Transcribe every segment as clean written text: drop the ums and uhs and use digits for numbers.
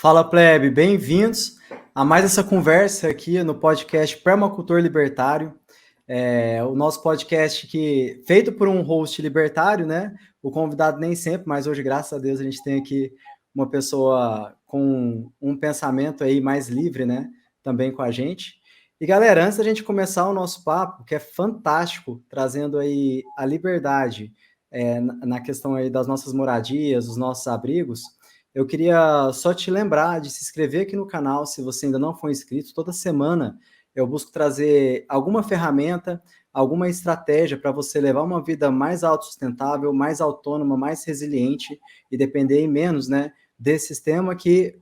Fala, plebe, bem-vindos a mais essa conversa aqui no podcast Permacultor Libertário. O nosso podcast feito por um host libertário, né? O convidado nem sempre, mas hoje, graças a Deus, a gente tem aqui uma pessoa com um pensamento aí mais livre, né? Também com a gente. E galera, antes da gente começar o nosso papo, que é fantástico, trazendo aí a liberdade na questão aí das nossas moradias, dos nossos abrigos, eu queria só te lembrar de se inscrever aqui no canal, se você ainda não for inscrito. Toda semana eu busco trazer alguma ferramenta, alguma estratégia para você levar uma vida mais autossustentável, mais autônoma, mais resiliente e depender menos, né, desse sistema que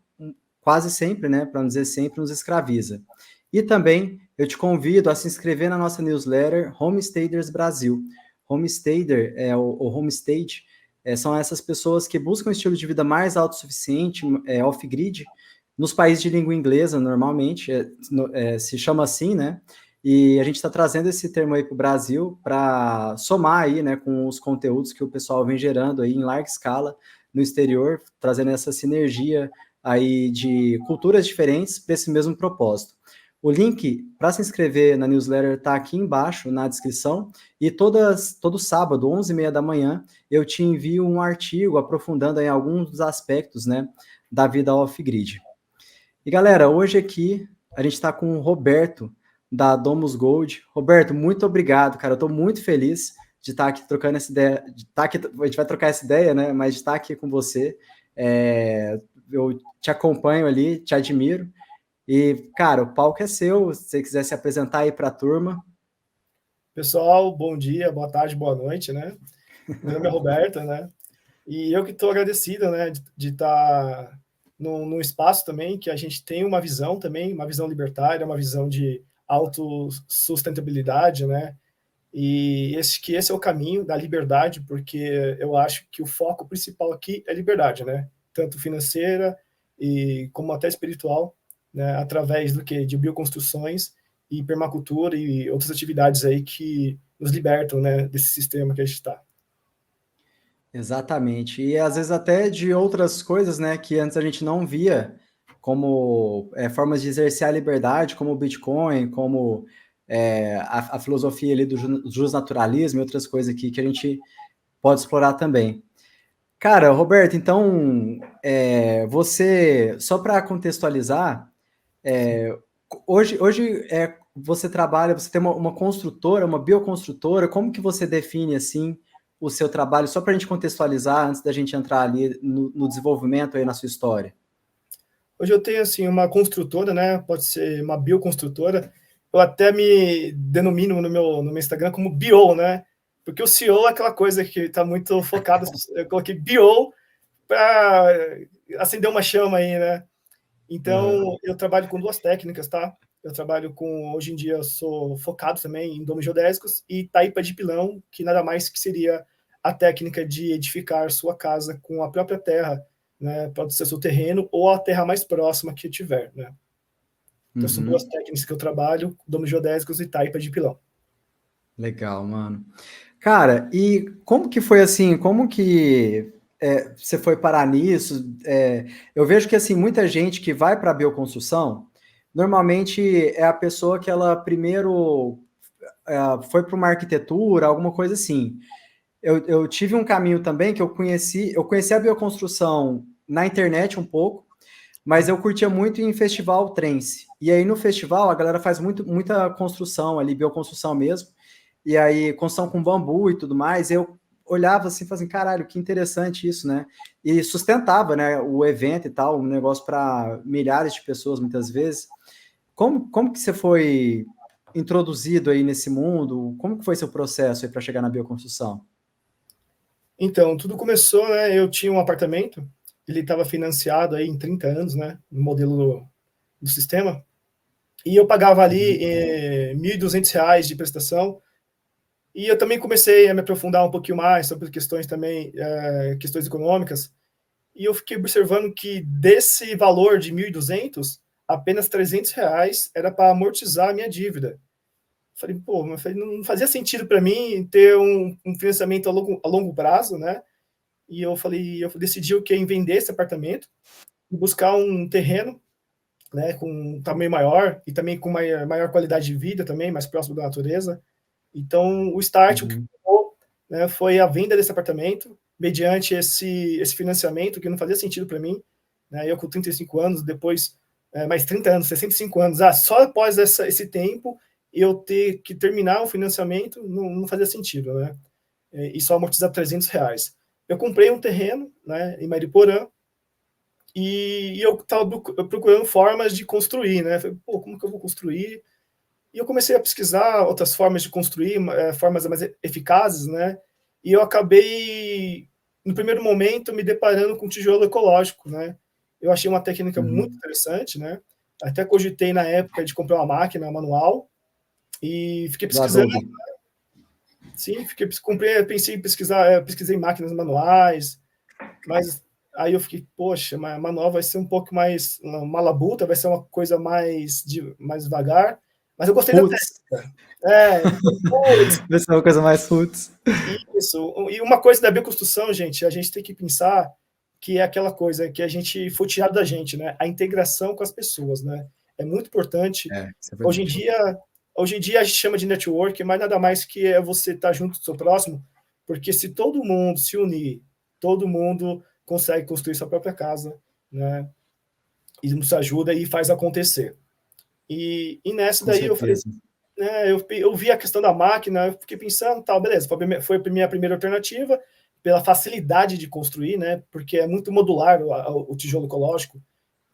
quase sempre, né, para não dizer sempre, nos escraviza. E também eu te convido a se inscrever na nossa newsletter Homestayers Brasil. Homestader, o homestay, são essas pessoas que buscam um estilo de vida mais autossuficiente, off-grid, nos países de língua inglesa, normalmente, se chama assim, né? E a gente está trazendo esse termo aí para o Brasil para somar aí, né, com os conteúdos que o pessoal vem gerando aí em larga escala no exterior, trazendo essa sinergia aí de culturas diferentes para esse mesmo propósito. O link para se inscrever na newsletter está aqui embaixo na descrição e todo sábado, 11h30 da manhã, eu te envio um artigo aprofundando em alguns dos aspectos, né, da vida off-grid. E galera, hoje aqui a gente está com o Roberto da Domus Gold. Roberto, muito obrigado, cara. Eu estou muito feliz de estar aqui trocando essa ideia, a gente vai trocar essa ideia, né? Mas de estar aqui com você. Eu te acompanho ali, te admiro. E, cara, o palco é seu. Se você quiser se apresentar aí para a turma. Pessoal, bom dia, boa tarde, boa noite, né? Meu nome é Roberto, né? E eu que estou agradecido, né, de estar num espaço também que a gente tem uma visão também, uma visão libertária, uma visão de autossustentabilidade, né? E esse é o caminho da liberdade, porque eu acho que o foco principal aqui é liberdade, né? Tanto financeira e como até espiritual, né? Através do que de bioconstruções e permacultura e outras atividades aí que nos libertam, né, desse sistema que a gente está. Exatamente. E às vezes até de outras coisas, né, que antes a gente não via como formas de exercer a liberdade, como o Bitcoin, como a filosofia ali do justnaturalismo e outras coisas aqui que a gente pode explorar também. Cara, Roberto, então, você, só para contextualizar, hoje você trabalha, você tem uma construtora, uma bioconstrutora, como que você define, assim, o seu trabalho, só para a gente contextualizar, antes da gente entrar ali no desenvolvimento aí na sua história? Hoje eu tenho, assim, uma construtora, né, pode ser uma bioconstrutora, eu até me denomino no meu Instagram como bio, né, porque o CEO é aquela coisa que está muito focado, eu coloquei bio para acender uma chama aí, né. Então, eu trabalho com duas técnicas, tá? Eu trabalho com, hoje em dia, eu sou focado também em domos geodésicos e taipa de pilão, que nada mais que seria a técnica de edificar sua casa com a própria terra, né? Pode ser seu terreno ou a terra mais próxima que tiver, né? Então, são duas técnicas que eu trabalho, domos geodésicos e taipa de pilão. Legal, mano. Cara, e como que foi assim? Como que você foi parar nisso? Eu vejo que assim muita gente que vai para a bioconstrução, normalmente é a pessoa que ela primeiro foi para uma arquitetura, alguma coisa assim. Eu tive um caminho também que eu conheci a bioconstrução na internet um pouco, mas eu curtia muito em festival trance. E aí no festival a galera faz muita construção ali, bioconstrução mesmo. E aí, construção com bambu e tudo mais, eu olhava assim e falava assim, caralho, que interessante isso, né? E sustentava, né, o evento e tal, um negócio para milhares de pessoas, muitas vezes. Como que você foi introduzido aí nesse mundo? Como que foi seu processo aí para chegar na bioconstrução? Então, tudo começou, né? Eu tinha um apartamento, ele estava financiado aí em 30 anos, né? No modelo do sistema. E eu pagava ali R$ 1.200 de prestação. E eu também comecei a me aprofundar um pouquinho mais sobre questões também, questões econômicas. E eu fiquei observando que desse valor de 1.200, apenas R$ 300 era para amortizar a minha dívida. Falei, pô, mas não fazia sentido para mim ter um financiamento a longo prazo, né? E eu falei, eu decidi o que em vender esse apartamento buscar um terreno, né, com um tamanho maior e também com maior qualidade de vida também, mais próximo da natureza. Então, o start, o que ficou, né, foi a venda desse apartamento, mediante esse financiamento que não fazia sentido para mim, né, eu com 35 anos, depois mais 30 anos, 65 anos, só após esse tempo eu ter que terminar o financiamento não fazia sentido, né, e só amortizar R$300. Eu comprei um terreno, né, em Mariporã, e eu estava procurando formas de construir, né? Falei, pô, como que eu vou construir? E eu comecei a pesquisar outras formas de construir, formas mais eficazes, né? E eu acabei, no primeiro momento, me deparando com tijolo ecológico, né? Eu achei uma técnica muito interessante, né? Até cogitei na época de comprar uma máquina manual e fiquei pesquisando. Sim, pensei em pesquisar, pesquisei máquinas manuais, mas aí eu fiquei, poxa, manual vai ser um pouco mais uma labuta, vai ser uma coisa mais devagar, mas eu gostei da técnica. Vai ser uma coisa mais roots. Isso. E uma coisa da bioconstrução, gente, a gente tem que pensar que é aquela coisa que a gente foi tirado da gente, né? A integração com as pessoas, né? É muito importante. Hoje em dia a gente chama de network, mas nada mais que é você estar junto do seu próximo, porque se todo mundo se unir, todo mundo consegue construir sua própria casa, né? E nos ajuda e faz acontecer. E nessa daí eu falei, né, eu vi a questão da máquina, eu fiquei pensando, tal, beleza, foi a minha primeira alternativa, pela facilidade de construir, né? Porque é muito modular o tijolo ecológico.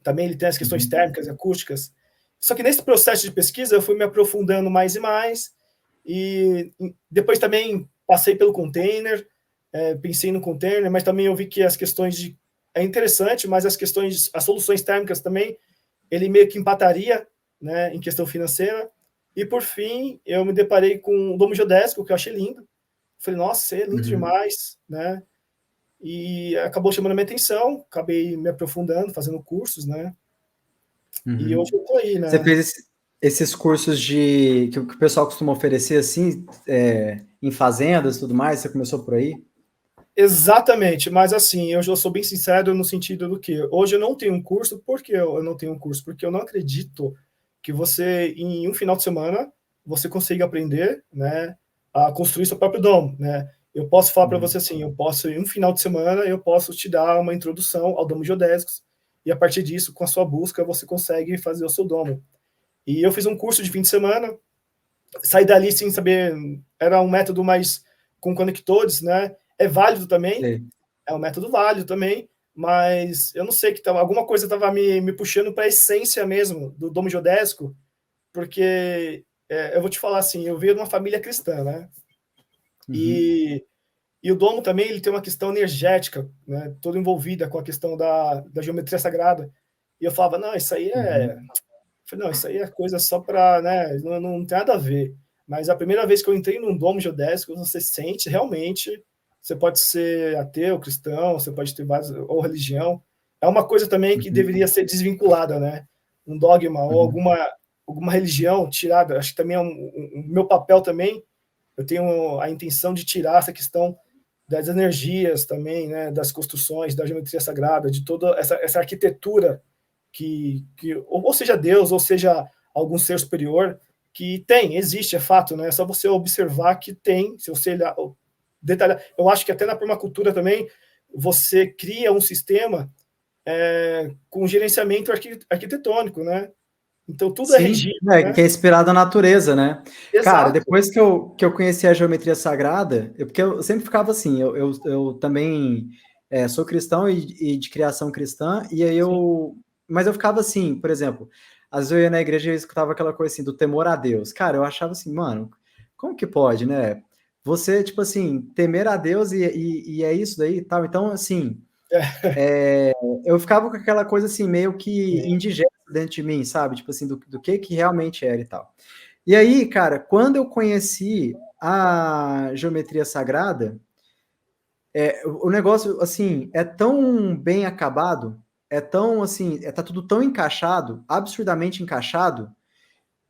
Também ele tem as questões térmicas e acústicas. Só que nesse processo de pesquisa eu fui me aprofundando mais e mais, e depois também passei pelo container, pensei no container, mas também eu vi que as questões de... É interessante, mas as soluções térmicas também, ele meio que empataria, né, em questão financeira. E, por fim, eu me deparei com o domo geodésico, que eu achei lindo. Falei, nossa, é lindo demais, né? E acabou chamando a minha atenção, acabei me aprofundando, fazendo cursos, né? E hoje eu tô aí, né? Você fez esses cursos que o pessoal costuma oferecer, assim, em fazendas e tudo mais? Você começou por aí? Exatamente, mas assim, eu já sou bem sincero no sentido do que hoje eu não tenho um curso. Por que eu não tenho um curso? Porque eu não acredito que você, em um final de semana, você consiga aprender, né, a construir seu próprio domo, né? Eu posso falar para você assim, em um final de semana, eu posso te dar uma introdução ao domo geodésicos, e a partir disso, com a sua busca, você consegue fazer o seu domo. E eu fiz um curso de fim de semana, saí dali sem saber, era um método mais com conectores, né? É válido também, é um método válido também, mas eu não sei, que alguma coisa estava me puxando para a essência mesmo do domo geodésico, porque eu vou te falar assim, eu venho de uma família cristã, né? E o domo também ele tem uma questão energética, né? Toda envolvida com a questão da geometria sagrada. E eu falava, não, isso aí não, isso aí é coisa só para, né? Não tem nada a ver. Mas a primeira vez que eu entrei num domo geodésico, você sente realmente. Você pode ser ateu, cristão, você pode ter várias, ou religião. É uma coisa também que deveria ser desvinculada, né? Um dogma ou alguma religião tirada. Acho que também é o meu papel também. Eu tenho a intenção de tirar essa questão das energias também, né? Das construções, da geometria sagrada, de toda essa arquitetura que ou seja Deus, ou seja algum ser superior, que existe, é fato, né? É só você observar que tem, se você detalhar. Eu acho que até na permacultura também, você cria um sistema com gerenciamento arquitetônico, né? Então tudo é regido. Né? Que é inspirado na natureza, né? Exato. Cara, depois que eu conheci a geometria sagrada, porque eu sempre ficava assim, eu também sou cristão e de criação cristã, e aí mas eu ficava assim, por exemplo, às vezes eu ia na igreja e eu escutava aquela coisa assim, do temor a Deus. Cara, eu achava assim, mano, como que pode, né? Você, tipo assim, temer a Deus e é isso daí e tal. Então, assim, eu ficava com aquela coisa assim, meio que indigesta dentro de mim, sabe? Tipo assim, do que realmente era e tal. E aí, cara, quando eu conheci a geometria sagrada, o negócio, assim, é tão bem acabado, é tão, assim, tá tudo tão encaixado, absurdamente encaixado,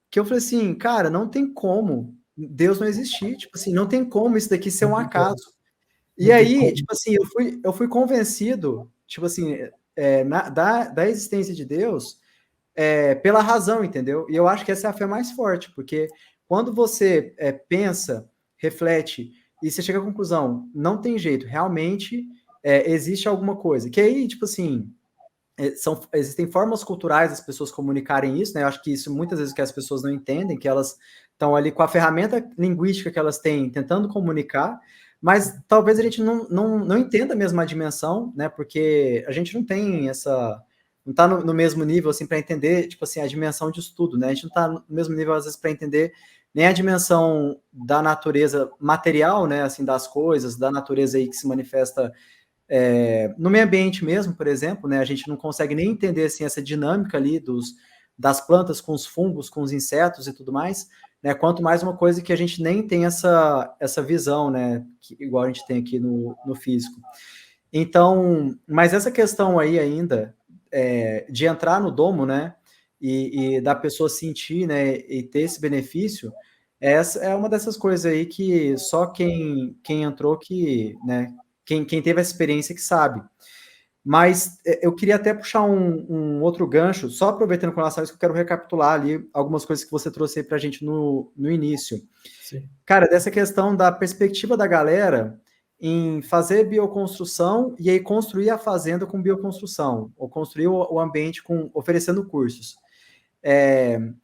que eu falei assim, cara, não tem como Deus não existir, tipo assim, não tem como isso daqui ser um acaso. E aí, tipo assim, eu fui convencido, tipo assim, da existência de Deus pela razão, entendeu? E eu acho que essa é a fé mais forte, porque quando você pensa, reflete, e você chega à conclusão, não tem jeito, realmente existe alguma coisa. Que aí, tipo assim, existem formas culturais das pessoas comunicarem isso, né? Eu acho que isso muitas vezes que as pessoas não entendem, que elas estão ali com a ferramenta linguística que elas têm, tentando comunicar, mas talvez a gente não entenda mesmo a dimensão, né? Porque a gente não tem essa. Não está no mesmo nível, assim, para entender, tipo assim, a dimensão de estudo, né? A gente não está no mesmo nível, às vezes, para entender nem a dimensão da natureza material, né? Assim, das coisas, da natureza aí que se manifesta no meio ambiente mesmo, por exemplo, né, a gente não consegue nem entender assim, essa dinâmica ali das plantas com os fungos, com os insetos e tudo mais, né, quanto mais uma coisa que a gente nem tem essa visão, né, igual a gente tem aqui no físico. Então, mas essa questão aí ainda de entrar no domo, né, e da pessoa sentir, né, e ter esse benefício, essa é uma dessas coisas aí que só quem entrou que, né, quem teve essa experiência que sabe. Mas eu queria até puxar um outro gancho, só aproveitando com relação a isso, que eu quero recapitular ali algumas coisas que você trouxe aí para a gente no início. Sim. Cara, dessa questão da perspectiva da galera em fazer bioconstrução e aí construir a fazenda com bioconstrução, ou construir o ambiente oferecendo cursos.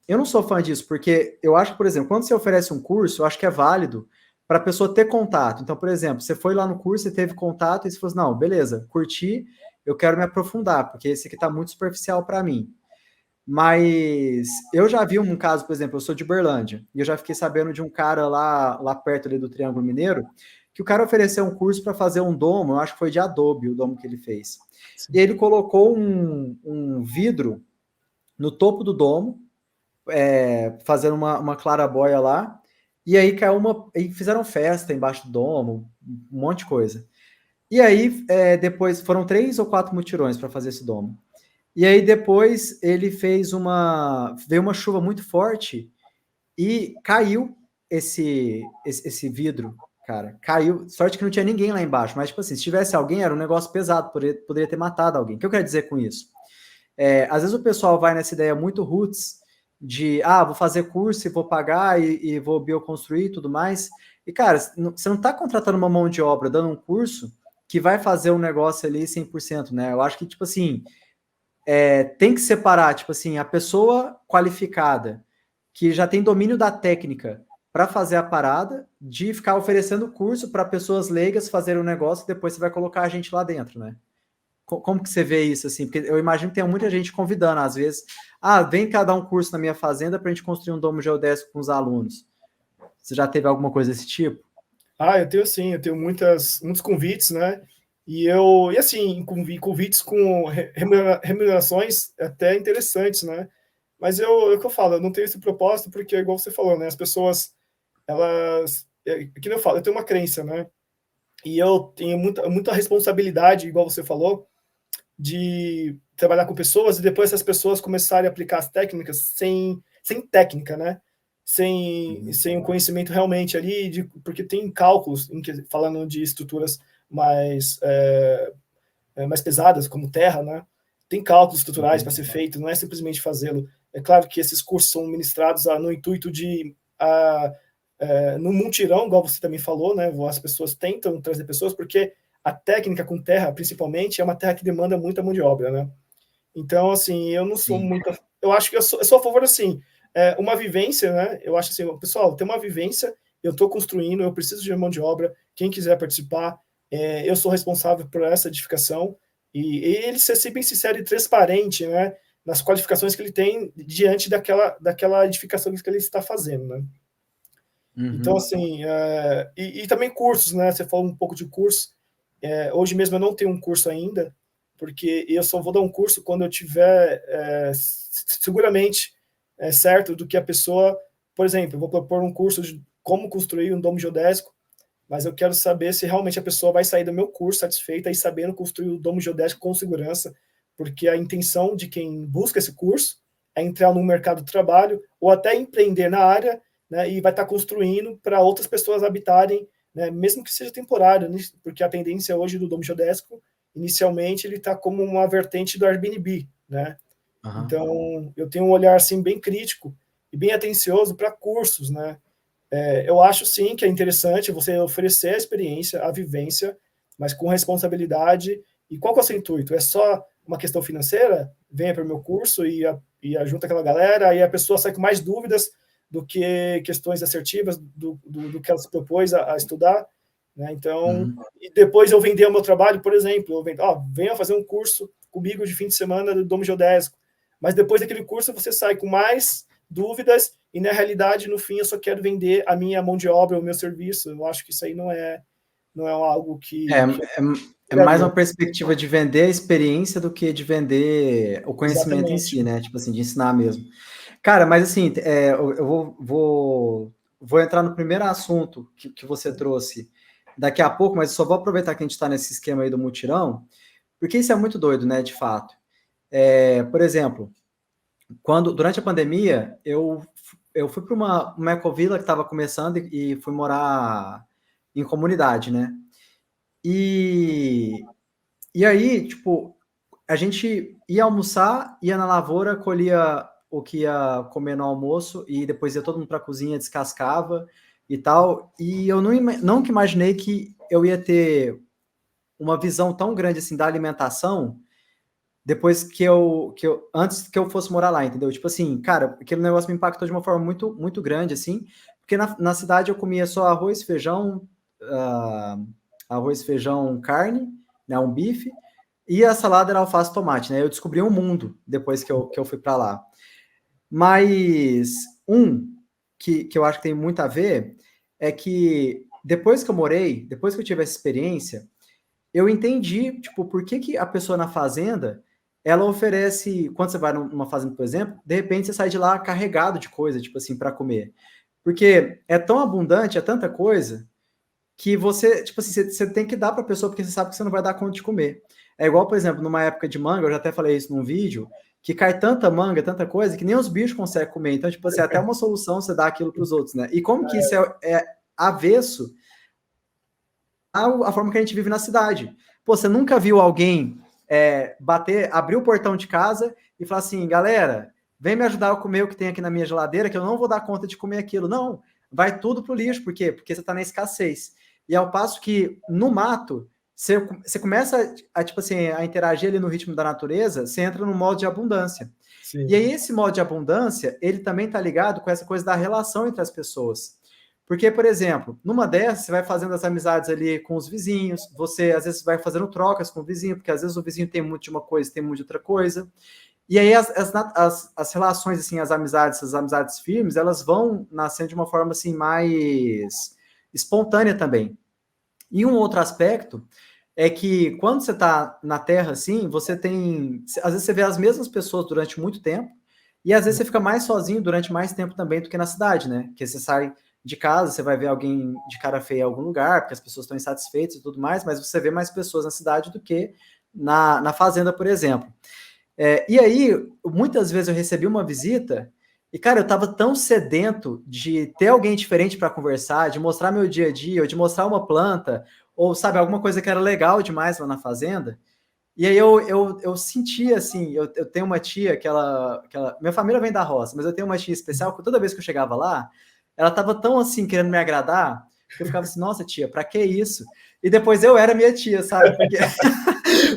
Eu não sou fã disso, porque eu acho que, por exemplo, quando você oferece um curso, eu acho que é válido para a pessoa ter contato. Então, por exemplo, você foi lá no curso, você teve contato e você falou assim, não, beleza, curti, eu quero me aprofundar, porque esse aqui está muito superficial para mim. Mas eu já vi um caso, por exemplo, eu sou de Berlândia, e eu já fiquei sabendo de um cara lá perto ali do Triângulo Mineiro, que o cara ofereceu um curso para fazer um domo, eu acho que foi de Adobe o domo que ele fez. Sim. E ele colocou um vidro no topo do domo, fazendo uma clarabóia lá, e aí e fizeram festa embaixo do domo, um monte de coisa. E aí, depois, foram 3 ou 4 mutirões para fazer esse domo. E aí, depois, ele veio uma chuva muito forte e caiu esse vidro, cara. Caiu. Sorte que não tinha ninguém lá embaixo, mas, tipo assim, se tivesse alguém, era um negócio pesado, poderia ter matado alguém. O que eu quero dizer com isso? Às vezes o pessoal vai nessa ideia muito roots de, vou fazer curso e vou pagar e vou bioconstruir e tudo mais. E, cara, você não está contratando uma mão de obra, dando um curso que vai fazer um negócio ali 100%, né? Eu acho que, tipo assim, tem que separar, tipo assim, a pessoa qualificada que já tem domínio da técnica para fazer a parada, de ficar oferecendo curso para pessoas leigas fazerem o negócio e depois você vai colocar a gente lá dentro, né? Como que você vê isso, assim? Porque eu imagino que tem muita gente convidando, às vezes, vem cá dar um curso na minha fazenda para a gente construir um domo geodésico com os alunos. Você já teve alguma coisa desse tipo? Eu tenho sim, eu tenho muitos convites, né? E assim, convites com remunerações até interessantes, né? Mas é o que eu falo, eu não tenho esse propósito porque, igual você falou, né? As pessoas, elas. Que nem eu falo, eu tenho uma crença, né? E eu tenho muita responsabilidade, igual você falou, de trabalhar com pessoas e depois essas pessoas começarem a aplicar as técnicas sem técnica, né? Sem o conhecimento realmente ali, porque tem cálculos, falando de estruturas mais pesadas, como terra, né? Tem cálculos estruturais para ser feito, não é simplesmente fazê-lo. É claro que esses cursos são ministrados no intuito de no mutirão, igual você também falou, né? As pessoas tentam trazer pessoas, porque a técnica com terra, principalmente, é uma terra que demanda muita mão de obra, né? Então, assim, eu não sou Sim. muito. Eu acho que eu sou a favor, assim, uma vivência, né? Eu acho assim, pessoal, tem uma vivência, eu estou construindo, eu preciso de mão de obra, quem quiser participar, eu sou responsável por essa edificação, e ele ser bem sincero e transparente, né? Nas qualificações que ele tem diante daquela edificação que ele está fazendo, né? Então, assim, e também cursos, né? Você falou um pouco de curso. Hoje mesmo eu não tenho um curso ainda, porque eu só vou dar um curso quando eu tiver seguramente certo do que a pessoa, por exemplo, eu vou propor um curso de como construir um domo geodésico, mas eu quero saber se realmente a pessoa vai sair do meu curso satisfeita e sabendo construir o domo geodésico com segurança, porque a intenção de quem busca esse curso é entrar no mercado de trabalho ou até empreender na área, né, e vai estar construindo para outras pessoas habitarem, né, mesmo que seja temporário, né, porque a tendência hoje do domo geodésico inicialmente, ele está como uma vertente do Airbnb, né? Aham. Então, eu tenho um olhar, assim, bem crítico e bem atencioso para cursos, né? Eu acho, sim, que é interessante você oferecer a experiência, a vivência, mas com responsabilidade. E qual que é o seu intuito? É só uma questão financeira? Venha para o meu curso e junta aquela galera, aí a pessoa sai com mais dúvidas do que questões assertivas do que ela se propôs a estudar, né? Então, Uhum. e depois eu vender o meu trabalho, por exemplo, venha fazer um curso comigo de fim de semana do Domo Geodésico, mas depois daquele curso você sai com mais dúvidas e, na realidade, no fim, eu só quero vender a minha mão de obra, o meu serviço. Eu acho que isso aí não é algo É, que é mais eu uma perspectiva de vender a experiência do que de vender o conhecimento em si, exatamente. né? Tipo assim, de ensinar mesmo. Cara, mas assim, eu vou entrar no primeiro assunto que você trouxe daqui a pouco, mas eu só vou aproveitar que a gente está nesse esquema aí do mutirão, porque isso é muito doido, né, de fato. Por exemplo, durante a pandemia, eu fui para uma ecovila que estava começando e fui morar em comunidade, né? E, e aí, tipo, a gente ia almoçar, ia na lavoura, colhia o que ia comer no almoço e depois ia todo mundo para a cozinha, descascava e tal. E eu não que imaginei que eu ia ter uma visão tão grande assim da alimentação depois antes que eu fosse morar lá, entendeu? Tipo assim, cara, aquele negócio me impactou de uma forma muito, muito grande, assim, porque na cidade eu comia só ah, arroz, feijão, carne, né, um bife, e a salada era alface e tomate, né? Eu descobri um mundo depois que eu fui para lá. Mas que eu acho que tem muito a ver é que depois que eu tive essa experiência, eu entendi, tipo, por que a pessoa na fazenda, ela oferece, quando você vai numa fazenda, por exemplo, de repente você sai de lá carregado de coisa, tipo assim, para comer. Porque é tão abundante, é tanta coisa, que você, tipo assim, você tem que dar para a pessoa porque você sabe que você não vai dar conta de comer. É igual, por exemplo, numa época de manga, eu já até falei isso num vídeo, que cai tanta manga, tanta coisa, que nem os bichos conseguem comer. Então, tipo assim, é até uma solução você dar aquilo para os outros, né? E como que isso é avesso a forma que a gente vive na cidade. Pô, você nunca viu alguém abrir o portão de casa e falar assim, galera, vem me ajudar a comer o que tem aqui na minha geladeira, que eu não vou dar conta de comer aquilo. Não, vai tudo pro lixo. Por quê? Porque você está na escassez. E ao passo que no mato, você começa tipo assim, a interagir ali no ritmo da natureza, você entra no modo de abundância. E Sim, aí esse modo de abundância, ele também está ligado com essa coisa da relação entre as pessoas. Porque, por exemplo, numa dessas, você vai fazendo as amizades ali com os vizinhos, você às vezes vai fazendo trocas com o vizinho, porque às vezes o vizinho tem muito de uma coisa, tem muito de outra coisa. E aí as relações, assim, as amizades firmes, elas vão nascendo de uma forma assim mais espontânea também. E um outro aspecto é que quando você está na Terra, assim, você tem. Às vezes você vê as mesmas pessoas durante muito tempo, e às vezes sim. você fica mais sozinho durante mais tempo também do que na cidade, né? Porque você sai de casa, você vai ver alguém de cara feia em algum lugar, porque as pessoas estão insatisfeitas e tudo mais, mas você vê mais pessoas na cidade do que na fazenda, por exemplo. E aí, muitas vezes eu recebi uma visita e, cara, eu tava tão sedento de ter alguém diferente para conversar, de mostrar meu dia a dia, ou de mostrar uma planta, ou, sabe, alguma coisa que era legal demais lá na fazenda. E aí eu sentia, assim, eu tenho uma tia minha família vem da roça, mas eu tenho uma tia especial que toda vez que eu chegava lá, ela tava tão, assim, querendo me agradar, que eu ficava assim, nossa, tia, pra que isso? E depois eu era minha tia, sabe? Porque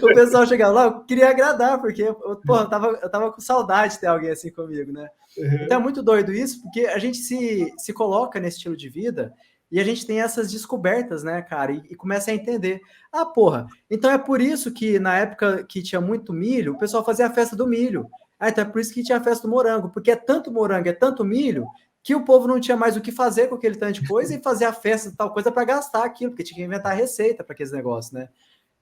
o pessoal chegava lá, eu queria agradar, porque, porra, eu tava com saudade de ter alguém assim comigo, né? Então é Uhum. muito doido isso, porque a gente se coloca nesse estilo de vida e a gente tem essas descobertas, né, cara? E começa a entender. Ah, porra, então é por isso que na época que tinha muito milho, o pessoal fazia a festa do milho. Ah, então é por isso que tinha a festa do morango, porque é tanto morango, é tanto milho, que o povo não tinha mais o que fazer com aquele tanto de coisa e fazer a festa de tal coisa para gastar aquilo, porque tinha que inventar receita para aqueles negócios, né?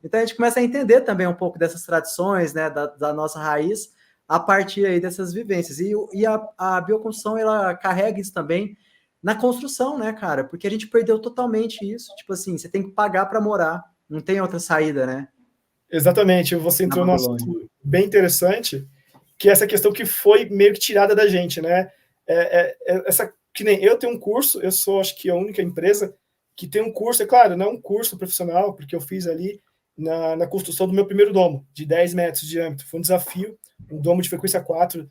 Então a gente começa a entender também um pouco dessas tradições, né, da nossa raiz, a partir aí dessas vivências. E a bioconstrução, ela carrega isso também na construção, né, cara? Porque a gente perdeu totalmente isso. Tipo assim, você tem que pagar para morar, não tem outra saída, né? Exatamente, você Na entrou num Babilônia. assunto bem interessante, que é essa questão que foi meio que tirada da gente, né? Essa que nem eu tenho um curso, eu sou acho que a única empresa que tem um curso, é claro, não é um curso profissional, porque eu fiz ali na construção do meu primeiro domo, de 10 metros de diâmetro. Foi um desafio, um domo de frequência 4,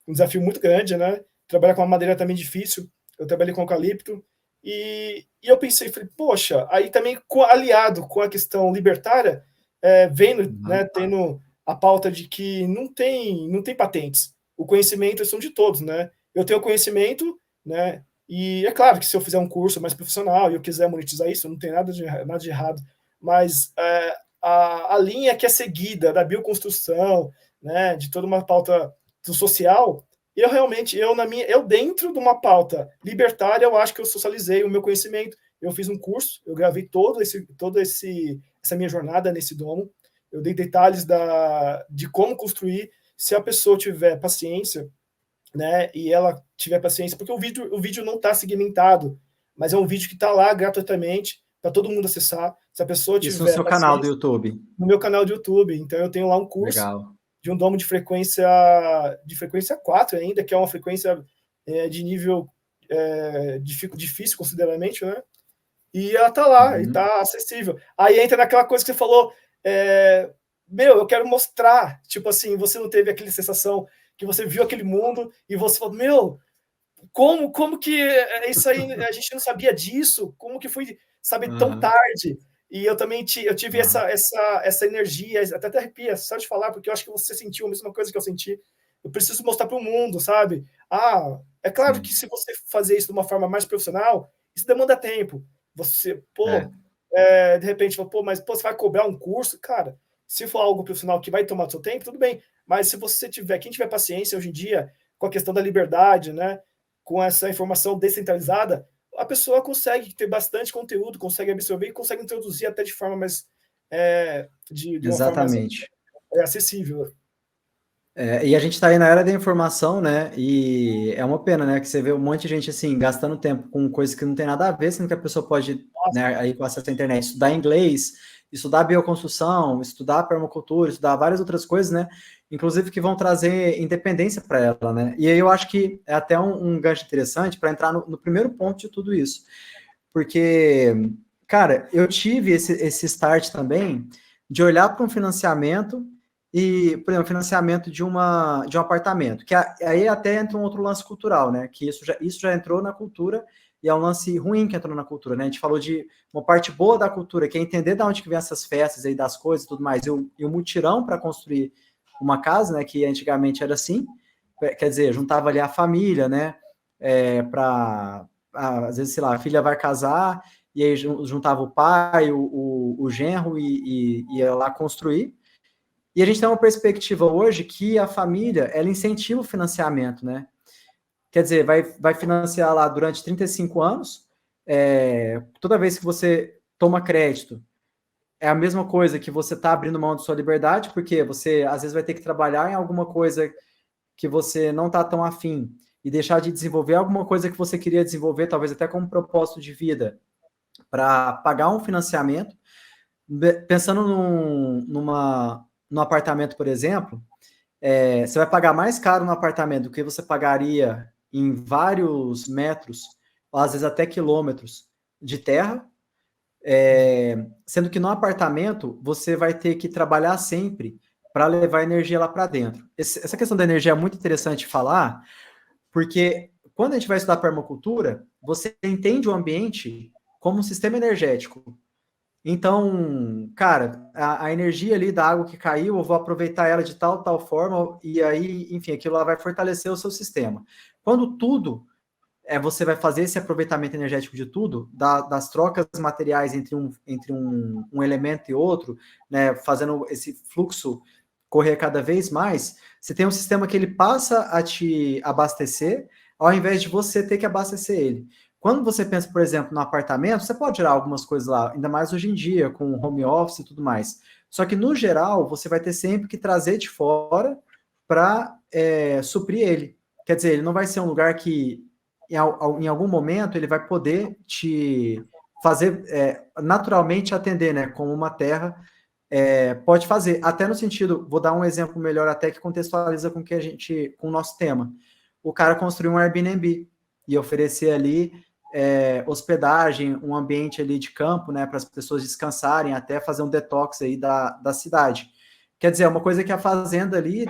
um desafio muito grande, né? Trabalhar com uma madeira também difícil, eu trabalhei com eucalipto, e eu pensei, falei, poxa, aí também aliado com a questão libertária, vendo, né, tendo a pauta de que não tem patentes, o conhecimento são de todos, né? Eu tenho conhecimento, né? E é claro que se eu fizer um curso mais profissional e eu quiser monetizar isso, não tem nada de errado, mas a linha que é seguida da bioconstrução, né, de toda uma pauta do social, eu realmente, eu dentro de uma pauta libertária, eu acho que eu socializei o meu conhecimento, eu fiz um curso, eu gravei essa minha jornada nesse domo, eu dei detalhes de como construir, se a pessoa tiver paciência, né, e ela tiver paciência, porque o vídeo não está segmentado, mas é um vídeo que está lá gratuitamente para todo mundo acessar. Se a pessoa tiver isso no seu canal do YouTube? No meu canal do YouTube. Então eu tenho lá um curso Legal. de um domo de frequência 4 ainda, que é uma frequência de nível difícil consideravelmente, né? E ela tá lá, e tá acessível. Aí entra naquela coisa que você falou, eu quero mostrar, tipo assim, você não teve aquela sensação que você viu aquele mundo e você falou, como que isso aí, a gente não sabia disso, como que foi saber tão tarde? E eu também tive essa energia, até arrepia, só de falar, porque eu acho que você sentiu a mesma coisa que eu senti. Eu preciso mostrar para o mundo, sabe? É claro que se você fazer isso de uma forma mais profissional, isso demanda tempo. Você, de repente, mas você vai cobrar um curso? Cara, se for algo profissional que vai tomar seu tempo, tudo bem. Mas se você quem tiver paciência hoje em dia, com a questão da liberdade, né? Com essa informação descentralizada, a pessoa consegue ter bastante conteúdo, consegue absorver e consegue introduzir até de forma mais de uma forma mais acessível. E a gente está aí na era da informação, né? E é uma pena, né? Que você vê um monte de gente assim gastando tempo com coisas que não tem nada a ver, sendo que a pessoa pode, né, aí com acesso à internet, estudar inglês, estudar bioconstrução, estudar permacultura, estudar várias outras coisas, né? Inclusive que vão trazer independência para ela, né? E aí eu acho que é até um gancho interessante para entrar no primeiro ponto de tudo isso. Porque, cara, eu tive esse start também de olhar para um financiamento e, por exemplo, financiamento de um apartamento, que aí até entra um outro lance cultural, né? Que isso já entrou na cultura e é um lance ruim que entrou na cultura, né? A gente falou de uma parte boa da cultura, que é entender de onde que vem essas festas aí, das coisas e tudo mais, e o mutirão para construir uma casa, né? Que antigamente era assim, quer dizer, juntava ali a família, né? Às vezes, sei lá, a filha vai casar e aí juntava o pai, o genro e ia lá construir. E a gente tem uma perspectiva hoje que a família, ela incentiva o financiamento, né? Quer dizer, vai financiar lá durante 35 anos, toda vez que você toma crédito, é a mesma coisa que você está abrindo mão de sua liberdade, porque você, às vezes, vai ter que trabalhar em alguma coisa que você não está tão afim e deixar de desenvolver alguma coisa que você queria desenvolver, talvez até como propósito de vida, para pagar um financiamento. Pensando num apartamento, por exemplo, você vai pagar mais caro no apartamento do que você pagaria em vários metros, ou às vezes até quilômetros de terra, sendo que no apartamento você vai ter que trabalhar sempre para levar energia lá para dentro. Essa questão da energia é muito interessante falar, porque quando a gente vai estudar permacultura, você entende o ambiente como um sistema energético. Então, cara, a energia ali da água que caiu, eu vou aproveitar ela de tal forma, e aí, enfim, aquilo lá vai fortalecer o seu sistema. Quando tudo, você vai fazer esse aproveitamento energético de tudo, das trocas materiais entre um elemento e outro, né, fazendo esse fluxo correr cada vez mais, você tem um sistema que ele passa a te abastecer, ao invés de você ter que abastecer ele. Quando você pensa, por exemplo, no apartamento, você pode gerar algumas coisas lá, ainda mais hoje em dia, com home office e tudo mais. Só que, no geral, você vai ter sempre que trazer de fora para suprir ele. Quer dizer, ele não vai ser um lugar que, em algum momento, ele vai poder te fazer naturalmente atender, né? Como uma terra pode fazer. Até no sentido, vou dar um exemplo melhor até que contextualiza com o nosso tema. O cara construiu um Airbnb e oferecer ali hospedagem, um ambiente ali de campo, né, para as pessoas descansarem, até fazer um detox aí da cidade. Quer dizer, é uma coisa que a fazenda ali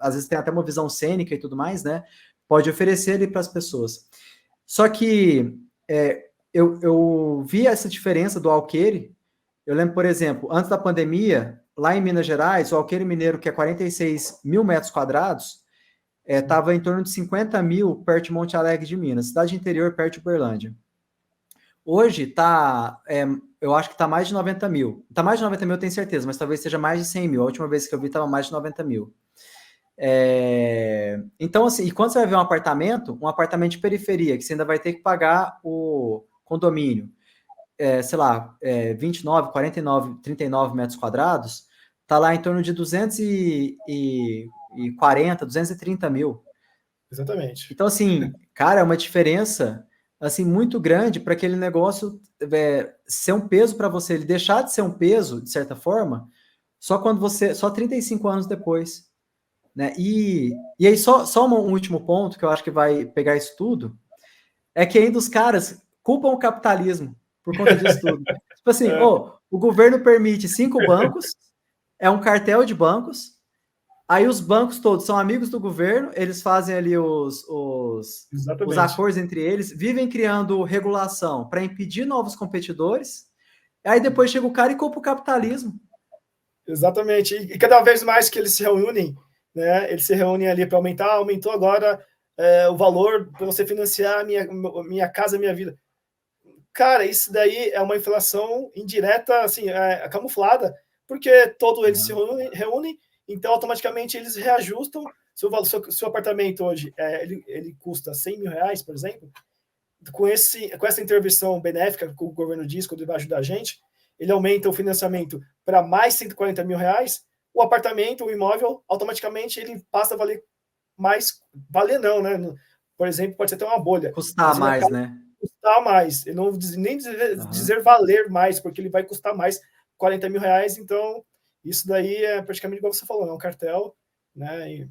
às vezes tem até uma visão cênica e tudo mais, né, pode oferecer ali para as pessoas. Só que eu vi essa diferença do alqueire. Eu lembro, por exemplo, antes da pandemia, lá em Minas Gerais, o alqueire mineiro, que é 46 mil metros quadrados, estava em torno de 50 mil perto de Monte Alegre de Minas, cidade interior perto de Uberlândia. Hoje está, eu acho que está mais de 90 mil. Está mais de 90 mil, eu tenho certeza, mas talvez seja mais de 100 mil. A última vez que eu vi estava mais de 90 mil. Então, assim, e quando você vai ver um apartamento de periferia, que você ainda vai ter que pagar o condomínio, sei lá, 29, 49, 39 metros quadrados, tá lá em torno de 240, 230 mil. Exatamente. Então, assim, cara, é uma diferença assim muito grande para aquele negócio ser um peso para você, ele deixar de ser um peso, de certa forma, só 35 anos depois. Né? E aí, só um último ponto que eu acho que vai pegar isso tudo, é que ainda os caras culpam o capitalismo por conta disso tudo. Tipo assim, o governo permite 5 bancos, é um cartel de bancos, aí os bancos todos são amigos do governo, eles fazem ali os acordos entre eles, vivem criando regulação para impedir novos competidores, aí depois chega o cara e culpa o capitalismo. Exatamente. E cada vez mais que eles se reúnem, né? Eles se reúnem ali para aumentou agora o valor para você financiar minha casa, minha vida. Cara, isso daí é uma inflação indireta, assim, camuflada, porque todos eles se reúnem, então automaticamente eles reajustam. Seu apartamento hoje ele custa 100 mil reais, por exemplo, com essa intervenção benéfica que o governo diz, quando ele vai ajudar a gente, ele aumenta o financiamento para mais 140 mil reais, o apartamento, o imóvel, automaticamente ele passa a valer mais, valer não, né? Por exemplo, pode ser até uma bolha. Custar mais, né? Custar mais, ele não nem dizer valer mais, porque ele vai custar mais 40 mil reais, então isso daí é praticamente igual você falou, é um cartel, né? E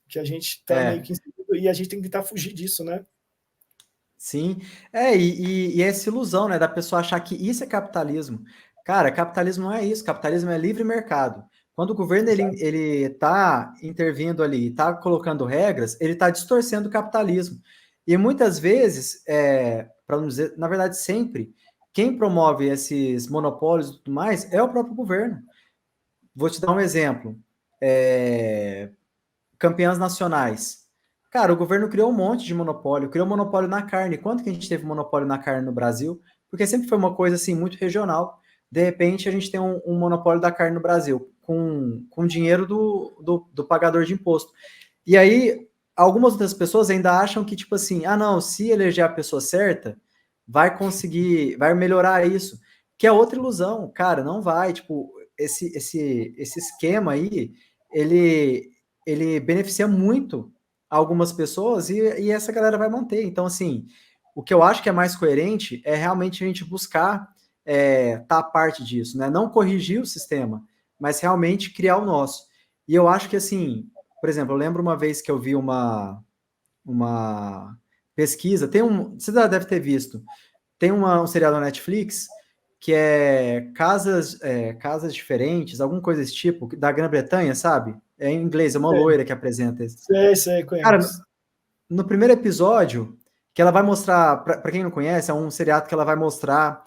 que a gente está meio que inserido, e a gente tem que tentar fugir disso, né? Sim, e essa ilusão, né, da pessoa achar que isso é capitalismo. Cara, capitalismo não é isso, capitalismo é livre mercado. Quando o governo ele tá intervindo ali, está colocando regras, ele está distorcendo o capitalismo. E muitas vezes, para não dizer, na verdade sempre, quem promove esses monopólios e tudo mais é o próprio governo. Vou te dar um exemplo. Campeãs nacionais. Cara, o governo criou um monte de monopólio, criou monopólio na carne. Quanto que a gente teve monopólio na carne no Brasil? Porque sempre foi uma coisa assim muito regional. De repente, a gente tem um monopólio da carne no Brasil, com dinheiro do pagador de imposto. E aí, algumas outras pessoas ainda acham que, tipo assim, não, se eleger a pessoa certa, vai conseguir, vai melhorar isso. Que é outra ilusão, cara, não vai. Tipo, esse esquema aí, ele beneficia muito algumas pessoas e essa galera vai manter. Então, assim, o que eu acho que é mais coerente é realmente a gente buscar tá a parte disso, né? Não corrigir o sistema, mas realmente criar o nosso. E eu acho que, assim, por exemplo, eu lembro uma vez que eu vi uma pesquisa, você já deve ter visto, tem um seriado na Netflix que é casas diferentes, alguma coisa desse tipo, da Grã-Bretanha, sabe? É em inglês, é uma loira que apresenta isso. Sei, conheço. Cara, no primeiro episódio, que ela vai mostrar, para quem não conhece, é um seriado que ela vai mostrar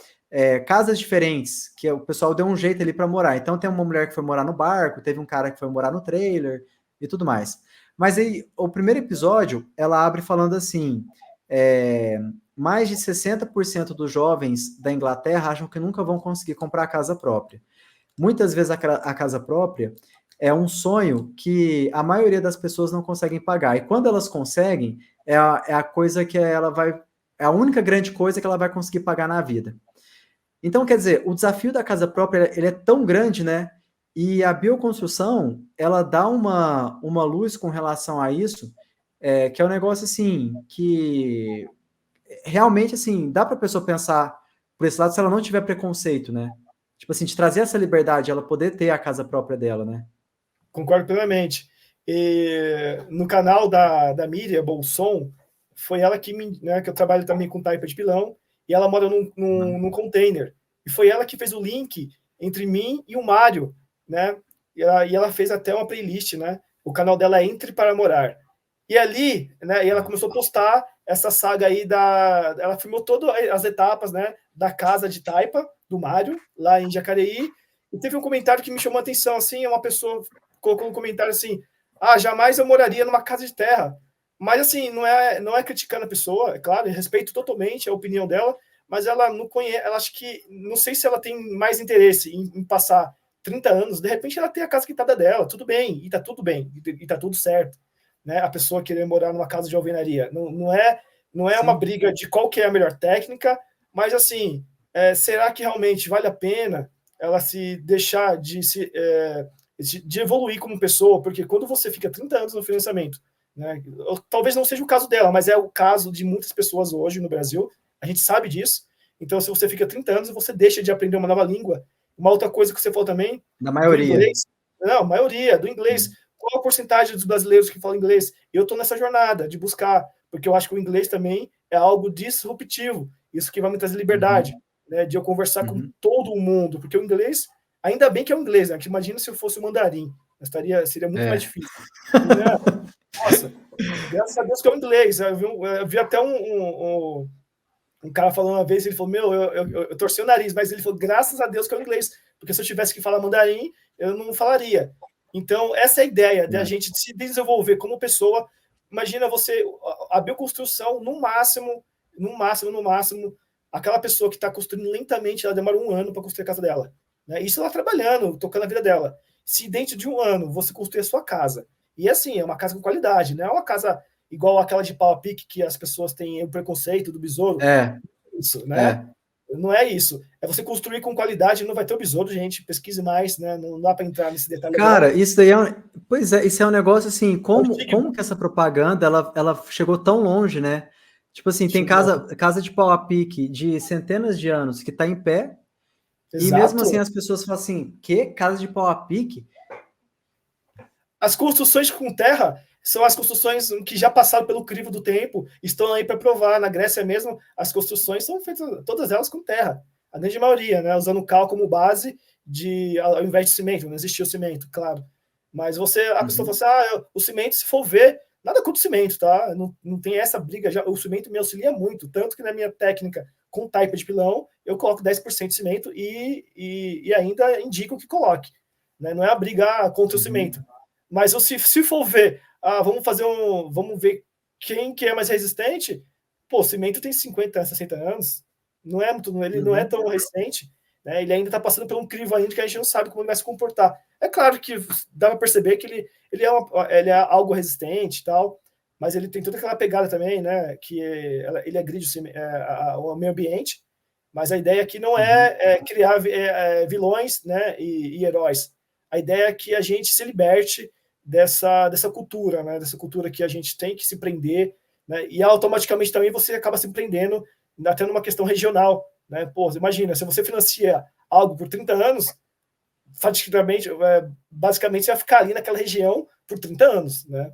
casas diferentes, que o pessoal deu um jeito ali para morar. Então tem uma mulher que foi morar no barco, teve um cara que foi morar no trailer e tudo mais. Mas aí, o primeiro episódio, ela abre falando assim, mais de 60% dos jovens da Inglaterra acham que nunca vão conseguir comprar a casa própria. Muitas vezes a casa própria é um sonho que a maioria das pessoas não conseguem pagar. E quando elas conseguem, é a coisa que ela vai. É a única grande coisa que ela vai conseguir pagar na vida. Então, quer dizer, o desafio da casa própria ele é tão grande, né? E a bioconstrução, ela dá uma luz com relação a isso, que é um negócio assim, que realmente, assim, dá para a pessoa pensar por esse lado se ela não tiver preconceito, né? Tipo assim, de trazer essa liberdade, ela poder ter a casa própria dela, né? Concordo plenamente. E no canal da Miriam Bolson, foi ela que né, que eu trabalho também com taipa de pilão, e ela mora num container. E foi ela que fez o link entre mim e o Mário, né? E ela fez até uma playlist, né? O canal dela é Entre para Morar. E ali, né, e ela começou a postar essa saga aí ela filmou todas as etapas, né, da casa de taipa do Mário, lá em Jacareí, e teve um comentário que me chamou a atenção, assim, uma pessoa colocou um comentário assim: jamais eu moraria numa casa de terra. Mas, assim, não é criticando a pessoa, é claro, eu respeito totalmente a opinião dela, mas ela não conhece, ela acho que, não sei se ela tem mais interesse em passar 30 anos, de repente ela tem a casa quintada dela, tudo bem, e tá tudo bem, e tá tudo certo, né? A pessoa querer morar numa casa de alvenaria. Não é uma briga de qual que é a melhor técnica, mas, assim, será que realmente vale a pena ela se deixar de evoluir como pessoa? Porque quando você fica 30 anos no financiamento, né, talvez não seja o caso dela, mas é o caso de muitas pessoas hoje no Brasil, a gente sabe disso. Então, se você fica 30 anos, você deixa de aprender uma nova língua. Uma outra coisa que você falou também, da maioria. do inglês, não, maioria, do inglês. Qual a porcentagem dos brasileiros que falam inglês? Eu estou nessa jornada de buscar, porque eu acho que o inglês também é algo disruptivo. Isso que vai me trazer liberdade, né, de eu conversar com todo mundo, porque o inglês, ainda bem que é o inglês, né? Que imagina se eu fosse o mandarim, seria muito mais difícil. Nossa, graças a Deus que é o inglês. Eu vi até um cara falando uma vez, ele falou, eu torci o nariz, mas ele falou, graças a Deus que é o inglês, porque se eu tivesse que falar mandarim, eu não falaria. Então, essa é a ideia, da gente se desenvolver como pessoa. Imagina você, a bioconstrução, no máximo, aquela pessoa que está construindo lentamente, ela demora 1 ano para construir a casa dela. Né? Isso ela trabalhando, tocando a vida dela. Se dentro de 1 ano você construir a sua casa, e assim, é uma casa com qualidade, não é uma casa igual aquela de pau a pique que as pessoas têm o preconceito do besouro. Isso, né? Não é isso. É você construir com qualidade, não vai ter o besouro, gente. Pesquise mais, né? Não dá para entrar nesse detalhe. Cara, agora. Isso daí pois é, isso é um negócio assim, como que essa propaganda ela chegou tão longe, né? Tipo assim, tem casa de pau a pique de centenas de anos que tá em pé, e mesmo assim as pessoas falam assim, que casa de pau a pique? As construções com terra são as construções que já passaram pelo crivo do tempo, estão aí para provar. Na Grécia mesmo, as construções são feitas, todas elas com terra, a grande maioria, né? Usando cal como base, ao invés de cimento. Não existia o cimento, claro. Mas a pessoa fala assim, o cimento, se for ver, nada contra o cimento, tá? Não tem essa briga. O cimento me auxilia muito, tanto que na minha técnica com taipa de pilão, eu coloco 10% de cimento e ainda indico que coloque. Né? Não é a briga contra o cimento. Mas se for ver, vamos ver quem que é mais resistente, o cimento tem 50, 60 anos, ele não é tão recente, né? Ele ainda está passando por um crivo ainda que a gente não sabe como ele vai se comportar. É claro que dá para perceber que ele é algo resistente e tal, mas ele tem toda aquela pegada também, né? Que ele agride o meio ambiente, mas a ideia aqui não é criar vilões, né? E heróis. A ideia é que a gente se liberte dessa cultura, né? Dessa cultura que a gente tem que se prender, né? E automaticamente também você acaba se prendendo até numa questão regional, né? Pô, imagina, se você financia algo por 30 anos, basicamente você vai ficar ali naquela região por 30 anos, né?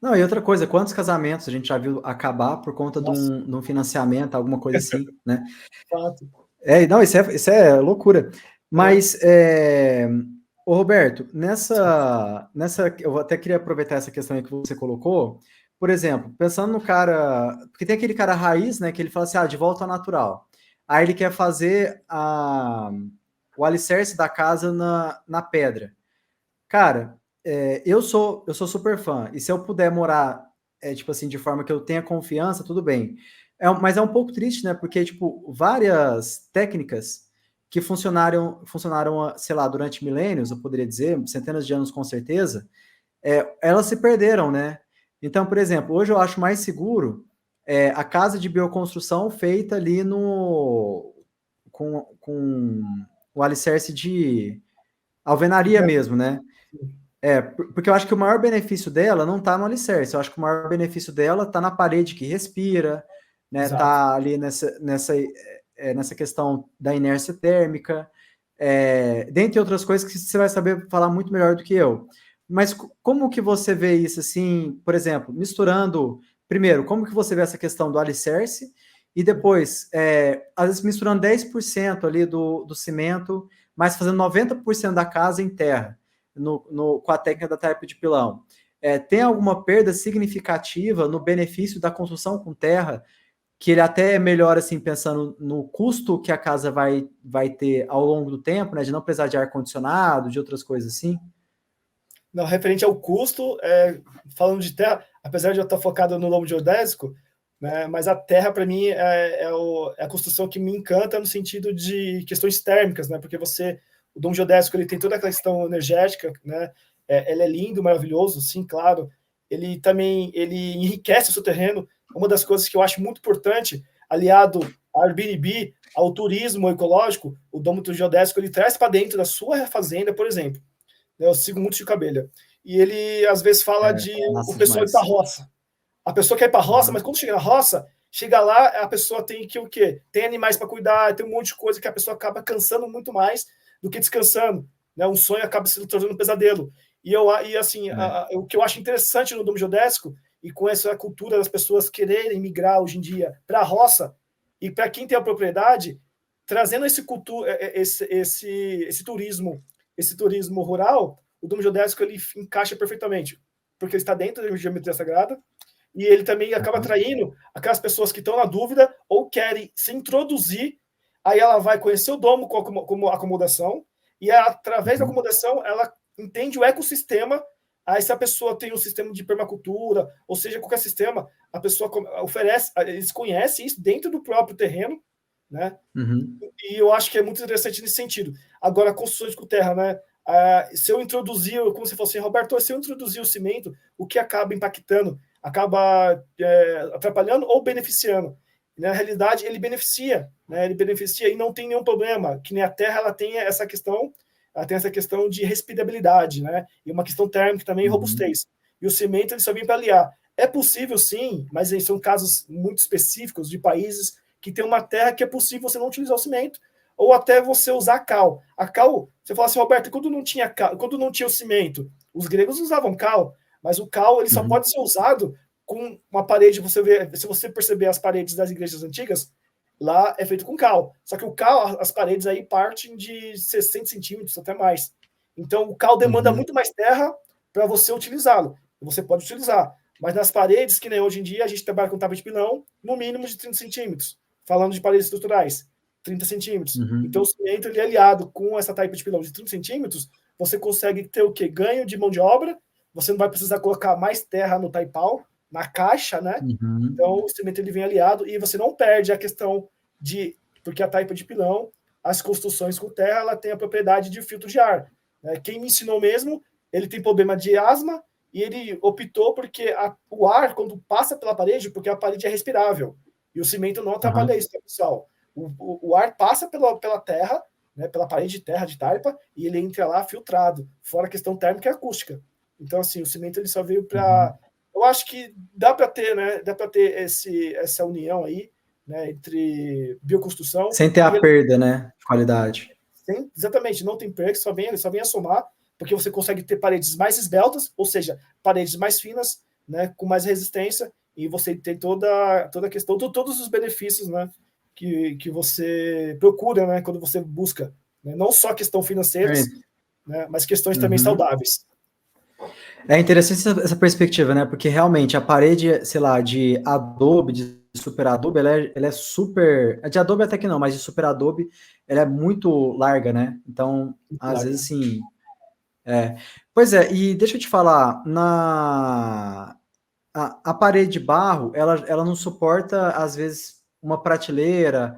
Não, e outra coisa, quantos casamentos a gente já viu acabar por conta de um financiamento, alguma coisa assim, né? Fato. Não, isso é loucura. Mas, ô Roberto, eu até queria aproveitar essa questão aí que você colocou. Por exemplo, pensando no cara, porque tem aquele cara raiz, né, que ele fala assim, de volta ao natural. Aí ele quer fazer o alicerce da casa na pedra. Cara, eu sou super fã, e se eu puder morar, tipo assim, de forma que eu tenha confiança, tudo bem. Mas é um pouco triste, né, porque, tipo, várias técnicas que funcionaram, sei lá, durante milênios, eu poderia dizer, centenas de anos com certeza, elas se perderam, né? Então, por exemplo, hoje eu acho mais seguro a casa de bioconstrução feita ali com o alicerce de alvenaria mesmo, né? Porque eu acho que o maior benefício dela não está no alicerce, eu acho que o maior benefício dela está na parede que respira, né? Tá ali nessa questão da inércia térmica, dentre outras coisas que você vai saber falar muito melhor do que eu. Mas como que você vê isso, assim, por exemplo, misturando, primeiro, como que você vê essa questão do alicerce, e depois, às vezes misturando 10% ali do cimento, mas fazendo 90% da casa em terra, com a técnica da taipa de pilão. Tem alguma perda significativa no benefício da construção com terra, que ele até é melhor, assim, pensando no custo que a casa vai ter ao longo do tempo, né, de não precisar de ar-condicionado, de outras coisas assim? Não, referente ao custo, falando de terra, apesar de eu estar focado no lobo geodésico, né, mas a terra, para mim, é a construção que me encanta no sentido de questões térmicas, né, porque o domo geodésico ele tem toda aquela questão energética, né, ele é lindo, maravilhoso, sim, claro, ele também enriquece o seu terreno. Uma das coisas que eu acho muito importante, aliado ao Airbnb, ao turismo ecológico, o domo geodésico ele traz para dentro da sua fazenda, por exemplo. Eu sigo muito Chico Abelha. E ele, às vezes, fala de o pessoal ir para a roça. A pessoa quer ir para a roça, mas quando chega na roça, chega lá, a pessoa tem que o quê? Tem animais para cuidar, tem um monte de coisa que a pessoa acaba cansando muito mais do que descansando. Né? Um sonho acaba se tornando um pesadelo. O que eu acho interessante no domo geodésico, e com essa cultura das pessoas quererem migrar hoje em dia para a roça, e para quem tem a propriedade, trazendo esse turismo rural, o domo geodésico ele encaixa perfeitamente, porque ele está dentro da geometria sagrada, e ele também acaba atraindo aquelas pessoas que estão na dúvida ou querem se introduzir, aí ela vai conhecer o domo como acomodação, e através da acomodação ela entende o ecossistema. Aí se a pessoa tem um sistema de permacultura, ou seja, qualquer sistema, a pessoa oferece, eles conhecem isso dentro do próprio terreno, né? E eu acho que é muito interessante nesse sentido. Agora, construções com terra, né? Se eu introduzir, como você falou assim, Roberto, se eu introduzir o cimento, o que acaba impactando? Acaba atrapalhando ou beneficiando? Na realidade, ele beneficia, né? Ele beneficia e não tem nenhum problema, que nem a terra ela tem essa questão de respirabilidade, né? E uma questão térmica também, robustez. E o cimento ele só vem para aliar. É possível, sim, mas são casos muito específicos de países que tem uma terra que é possível você não utilizar o cimento, ou até você usar a cal. A cal, você fala assim, Roberto, quando não tinha o cimento, os gregos usavam cal, mas o cal ele só pode ser usado com uma parede. Se você perceber as paredes das igrejas antigas, lá é feito com cal. Só que o cal, as paredes aí partem de 60 centímetros, até mais. Então, o cal demanda muito mais terra para você utilizá-lo. Você pode utilizar. Mas nas paredes, que nem hoje em dia, a gente trabalha com tábua de pilão, no mínimo de 30 centímetros. Falando de paredes estruturais, 30 centímetros. Então, o cimento ele é aliado com essa taipa de pilão de 30 centímetros, você consegue ter o quê? Ganho de mão de obra, você não vai precisar colocar mais terra no taipau, na caixa, né? Então, o cimento ele vem aliado e você não perde a questão porque a taipa de pilão, as construções com terra, ela tem a propriedade de filtro de ar. Né? Quem me ensinou mesmo, ele tem problema de asma e ele optou porque o ar, quando passa pela parede, porque a parede é respirável, e o cimento não atrapalha isso, pessoal. O ar passa pela terra, né, pela parede de terra de taipa, e ele entra lá filtrado, fora a questão térmica e acústica. Então, assim, o cimento ele só veio para... Eu acho que dá para ter, né? Dá para ter essa união aí, né, entre bioconstrução... Sem ter a perda, né, de qualidade. Exatamente, não tem perda, só vem a somar, porque você consegue ter paredes mais esbeltas, ou seja, paredes mais finas, né, com mais resistência, e você tem toda a questão, todos os benefícios, né, que você procura, né, quando você busca, né, não só questão financeiras, né, mas questões também saudáveis. É interessante essa perspectiva, né, porque realmente a parede, sei lá, de adobe, de super adobe, ela é super... De adobe até que não, mas de super adobe, ela é muito larga, né, então, às vezes, assim... Pois é, e deixa eu te falar, a parede de barro, ela não suporta, às vezes, uma prateleira.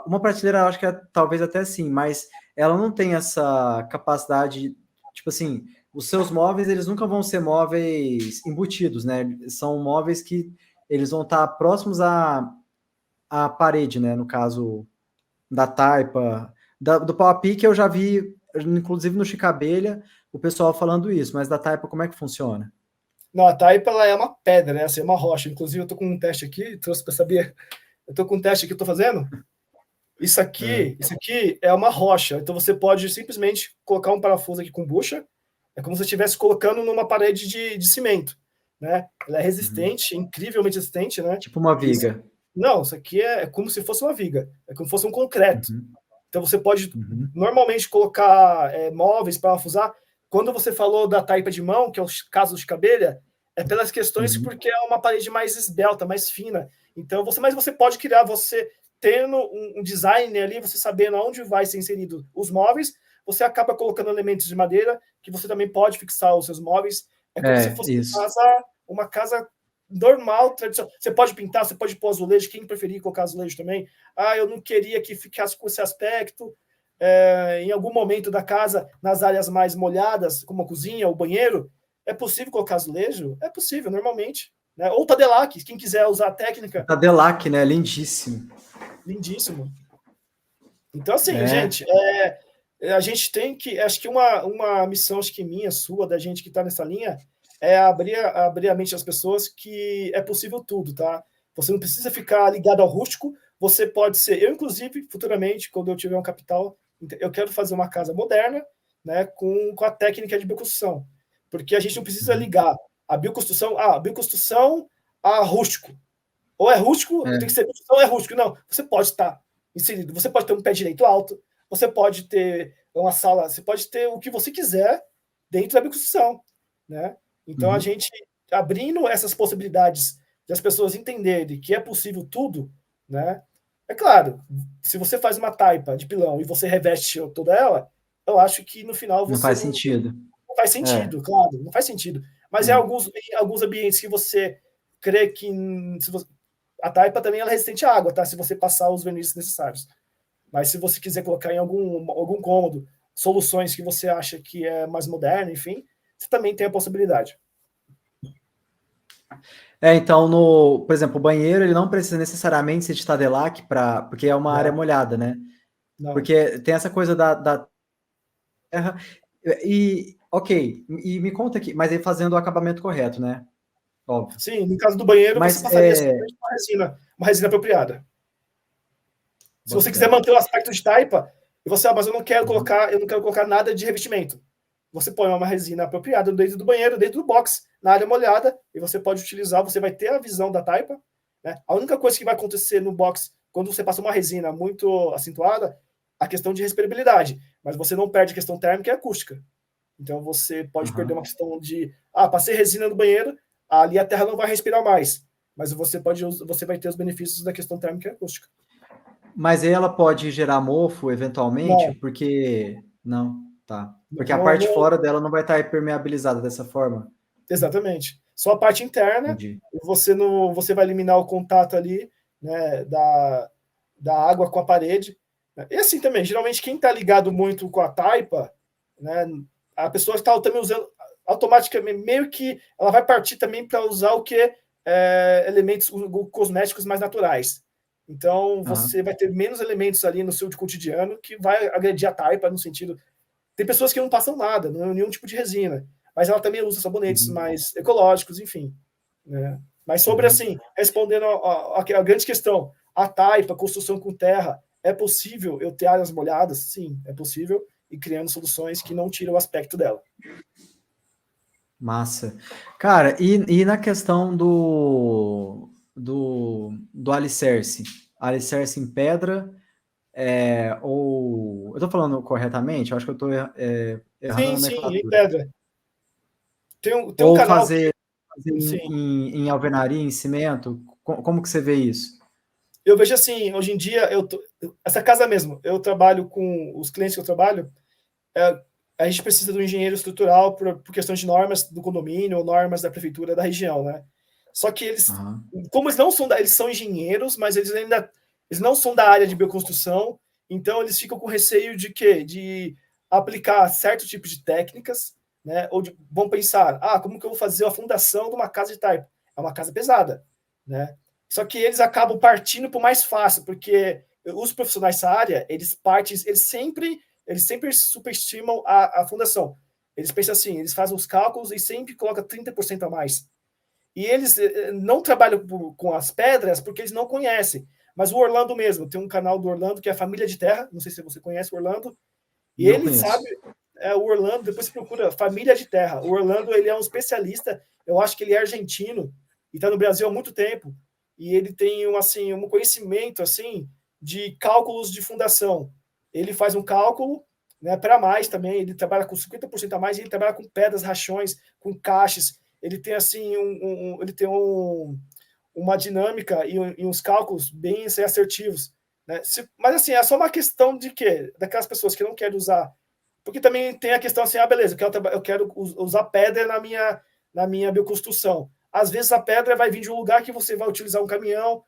Uma prateleira, eu acho que talvez até sim, mas ela não tem essa capacidade, tipo assim, os seus móveis, eles nunca vão ser móveis embutidos, né? São móveis que eles vão estar próximos à parede, né? No caso da taipa, do pau a pique, eu já vi, inclusive no Chico Abelha, o pessoal falando isso, mas da taipa, como é que funciona? Não, a taipa ela é uma pedra, né? Assim, é uma rocha. Inclusive, eu tô com um teste aqui, trouxe para saber. Eu tô com um teste que eu tô fazendo. Isso aqui é uma rocha. Então você pode simplesmente colocar um parafuso aqui com bucha É como se você estivesse colocando numa parede de cimento, né? Ela é resistente, incrivelmente resistente, né? Tipo uma Isso, viga. não, isso aqui é como se fosse uma viga, é como se fosse um concreto. Uhum, Então você pode uhum, normalmente colocar móveis para parafusar. Quando você falou da taipa de mão, que é o caso de cabelha, é pelas questões uhum. porque é uma parede mais esbelta, mais fina. Então mas você pode criar, você tendo um design ali, você sabendo aonde vai ser inserido os móveis, você acaba colocando elementos de madeira que você também pode fixar os seus móveis. É como se fosse Isso. uma casa normal, tradicional. Você pode pintar, você pode pôr azulejo, quem preferir colocar azulejo também. Ah, eu não queria que ficasse com esse aspecto. Em algum momento da casa, nas áreas mais molhadas, como a cozinha, o banheiro, é possível colocar azulejo? É possível, normalmente. Né? Ou Tadelac, quem quiser usar a técnica. Tadelac, né? Lindíssimo. Lindíssimo. Então, assim, É. gente, a gente tem que. Acho que uma missão, acho que minha, sua, da gente que está nessa linha, é abrir a mente das pessoas que é possível tudo, tá? Você não precisa ficar ligado ao rústico, você pode ser. Eu, inclusive, futuramente, quando eu tiver um capital, eu quero fazer uma casa moderna, né, com a técnica de bioconstrução. Porque a gente não precisa Uhum. ligar a bioconstrução a rústico. Ou é rústico, tem que É. ser rústico, ou é rústico. Não, você pode estar inserido. Você pode ter um pé direito alto, você pode ter uma sala, você pode ter o que você quiser dentro da bioconstrução, né? Então, a Uhum. gente abrindo essas possibilidades de as pessoas entenderem que é possível tudo, né? É claro, se você faz uma taipa de pilão e você reveste toda ela, eu acho que no final Não você faz não, sentido. não faz É, sentido, claro, não faz sentido. Mas é. em alguns ambientes que você crê que se você, a taipa também ela é resistente à água, tá? Se você passar os vernizes necessários. Mas se você quiser colocar em algum cômodo soluções que você acha que é mais moderno, enfim, você também tem a possibilidade. Então, no, por exemplo, o banheiro ele não precisa necessariamente ser de Tadelac porque é uma área Não, molhada, né? não. Porque tem essa coisa da terra. E, ok, e me conta aqui, mas aí fazendo o acabamento correto, né? Óbvio. Sim, no caso do banheiro, você Mas passaria simplesmente uma resina apropriada. Se boto você quiser fé. manter o aspecto de taipa, e você, mas Uhum. eu não quero colocar nada de revestimento. Você põe uma resina apropriada dentro do banheiro, dentro do box, na área molhada, e você pode utilizar, você vai ter a visão da taipa. Né? A única coisa que vai acontecer no box, quando você passa uma resina muito acentuada, a questão de respirabilidade. Mas você não perde a questão térmica e acústica. Então você pode perder uma Uhum. questão de, passei resina no banheiro, ali a terra não vai respirar mais. Mas você vai ter os benefícios da questão térmica e acústica. Mas aí ela pode gerar mofo eventualmente, Não, porque. Não, tá. Porque a não, parte não, fora dela não vai estar impermeabilizada dessa forma. exatamente. Só a parte interna, Entendi. você vai eliminar o contato ali, né, da água com a parede. Né? E assim também, geralmente quem está ligado muito com a taipa, né, a pessoa está também usando automaticamente, meio que ela vai partir também para usar o que elementos cosméticos mais naturais. Então Uhum. você vai ter menos elementos ali no seu cotidiano que vai agredir a taipa no sentido. Tem pessoas que não passam nada, não é nenhum tipo de resina, mas ela também usa sabonetes Uhum. mais ecológicos, enfim. Né? Mas sobre, Uhum. assim, respondendo a grande questão, a taipa, construção com terra, é possível eu ter áreas molhadas? Sim, é possível, e criando soluções que não tiram o aspecto dela. Massa. Cara, e na questão do alicerce? Alicerce em pedra, ou. Eu tô falando corretamente? Eu acho que eu tô errando a Sim, sim, em nomenclatura. pedra. Tem um Ou canal que. fazer Sim, em alvenaria, em cimento? Como que você vê isso? eu vejo assim, hoje em dia, essa casa mesmo, eu trabalho com os clientes que eu trabalho, é, a gente precisa do engenheiro estrutural por questões de normas do condomínio ou normas da prefeitura da região, né? Só que eles, Aham, como eles não são eles são engenheiros, mas eles não são da área de bioconstrução, então eles ficam com receio de quê? De aplicar certo tipo de técnicas, né? Vão pensar, como que eu vou fazer a fundação de uma casa de taipa? É uma casa pesada, né? Só que eles acabam partindo para o mais fácil, porque os profissionais dessa área, eles sempre superestimam a fundação. Eles pensam assim, eles fazem os cálculos e sempre colocam 30% a mais. E eles não trabalham com as pedras porque eles não conhecem. Mas o Orlando mesmo, tem um canal do Orlando que é a Família de Terra, não sei se você conhece o Orlando, e não ele sabe, conheço. é o Orlando, depois você procura Família de Terra. O Orlando, ele é um especialista, eu acho que ele é argentino, e está no Brasil há muito tempo, e ele tem um conhecimento assim, de cálculos de fundação. Ele faz um cálculo, né, para mais também, ele trabalha com 50% a mais, e ele trabalha com pedras, rachões, com caixas, ele tem assim, uma dinâmica e uns cálculos bem assertivos. Né? Mas assim, é só uma questão de quê? Daquelas pessoas que não querem usar. Porque também tem a questão assim, beleza, eu quero usar pedra na minha bioconstrução. Às vezes a pedra vai vir de um lugar que você vai utilizar um caminhão,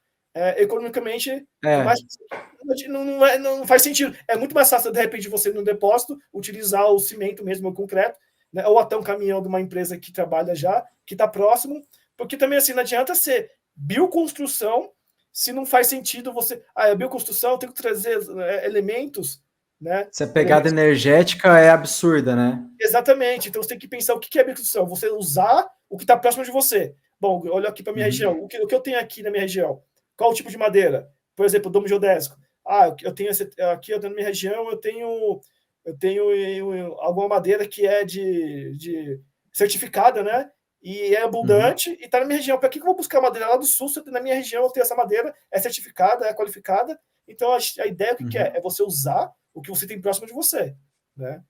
economicamente, não faz sentido. É muito mais fácil, de repente, você no depósito utilizar o cimento mesmo, o concreto, né? Ou até um caminhão de uma empresa que trabalha já, que está próximo, porque também assim, não adianta ser bioconstrução se não faz sentido você... a bioconstrução tem que trazer elementos, né? Se a pegada energética é absurda, né? Exatamente. Então você tem que pensar o que é bioconstrução. Você usar o que está próximo de você. Bom, olha aqui para minha região. O que eu tenho aqui na minha região? Qual o tipo de madeira? Por exemplo, o domo geodésico. Eu tenho aqui na minha região, eu tenho alguma madeira que é de certificada, né? E é abundante e está na minha região. Para que eu vou buscar madeira lá do sul? Se na minha região eu tenho essa madeira, é certificada, é qualificada. Então a ideia que é? É você usar o que você tem próximo de você, né?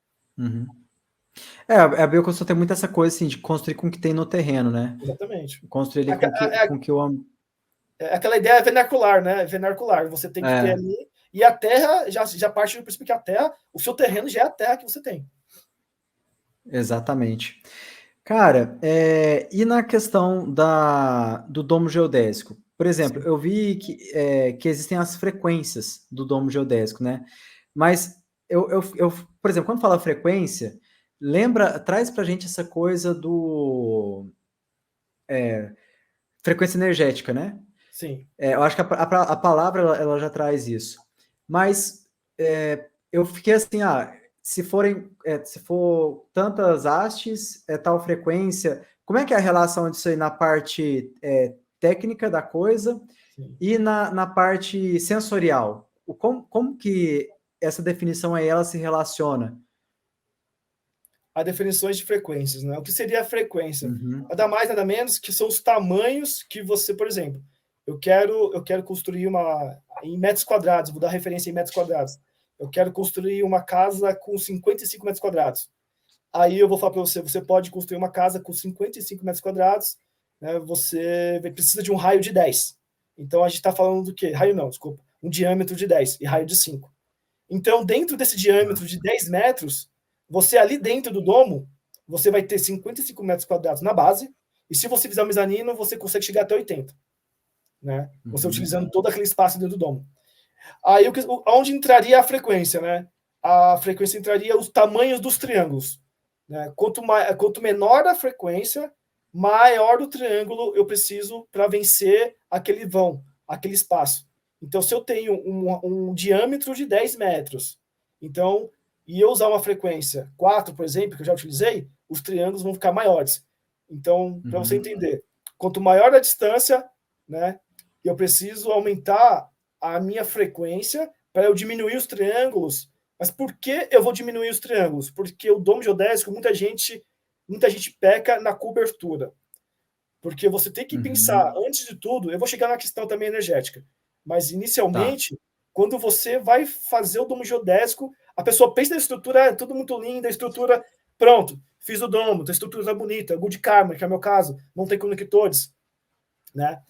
A bioconstrução tem muito essa coisa assim, de construir com o que tem no terreno, né? Exatamente. Construir ali com que o... Aquela ideia vernacular, né? Vernacular. Você tem que ter ali. E a terra já parte do princípio que a terra, o seu terreno já é a terra que você tem. Exatamente. Cara, e na questão do domo geodésico? Por exemplo, eu vi que existem as frequências do domo geodésico, né? Mas por exemplo, quando fala frequência, traz pra gente essa coisa do frequência energética, né? Sim. Eu acho que a palavra ela já traz isso. Mas eu fiquei assim, se for tantas hastes, tal frequência, como é que é a relação disso aí na parte técnica da coisa e na parte sensorial? Como que essa definição aí ela se relaciona? Há definições de frequências, né? O que seria a frequência? Nada mais, nada menos que são os tamanhos que você, por exemplo, eu quero construir em metros quadrados, vou dar referência em metros quadrados. Eu quero construir uma casa com 55 metros quadrados. Aí eu vou falar para você pode construir uma casa com 55 metros quadrados, né? Você precisa de um raio de 10. Então a gente está falando do quê? Raio não, desculpa. Um diâmetro de 10 e raio de 5. Então, dentro desse diâmetro de 10 metros, você ali dentro do domo, você vai ter 55 metros quadrados na base, e se você fizer o mezanino, você consegue chegar até 80. Né? Você utilizando todo aquele espaço dentro do domo. Aí, onde entraria a frequência? Né? A frequência entraria os tamanhos dos triângulos. Né? Quanto menor a frequência, maior o triângulo eu preciso para vencer aquele vão, aquele espaço. Então, se eu tenho um diâmetro de 10 metros, então, e eu usar uma frequência 4, por exemplo, que eu já utilizei, os triângulos vão ficar maiores. Então, para você entender, quanto maior a distância, né, eu preciso aumentar a minha frequência para eu diminuir os triângulos. Mas por que eu vou diminuir os triângulos? Porque o domo geodésico, muita gente peca na cobertura. Porque você tem que pensar, antes de tudo, eu vou chegar na questão também energética, mas inicialmente, quando você vai fazer o domo geodésico, a pessoa pensa na estrutura, tudo muito lindo, a estrutura, pronto, fiz o domo, a estrutura tá bonita, good karma, que é o meu caso, não tem conectores, né?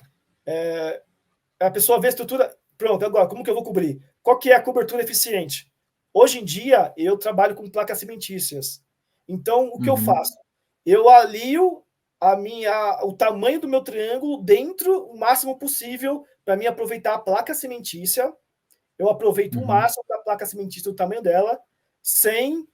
A pessoa vê a estrutura, pronto, agora, como que eu vou cobrir? Qual que é a cobertura eficiente? Hoje em dia, eu trabalho com placas cimentícias. Então, o que eu faço? Eu alio o tamanho do meu triângulo dentro o máximo possível para mim aproveitar a placa cimentícia. Eu aproveito o máximo da placa cimentícia, o tamanho dela, sem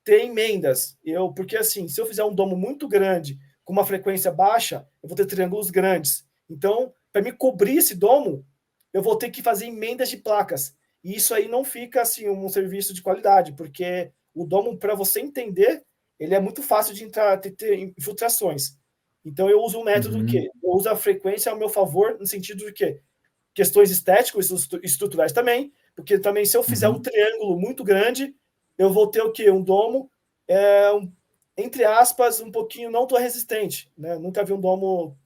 ter emendas. Porque assim, se eu fizer um domo muito grande, com uma frequência baixa, eu vou ter triângulos grandes. Então, para me cobrir esse domo, eu vou ter que fazer emendas de placas. E isso aí não fica assim um serviço de qualidade, porque o domo, para você entender, ele é muito fácil de entrar, ter infiltrações. Então eu uso um método que eu uso a frequência ao meu favor, no sentido de que questões estéticas, estruturais também, porque também se eu fizer um triângulo muito grande, eu vou ter o quê? Um domo entre aspas, um pouquinho não tão resistente, né? Nunca vi um domo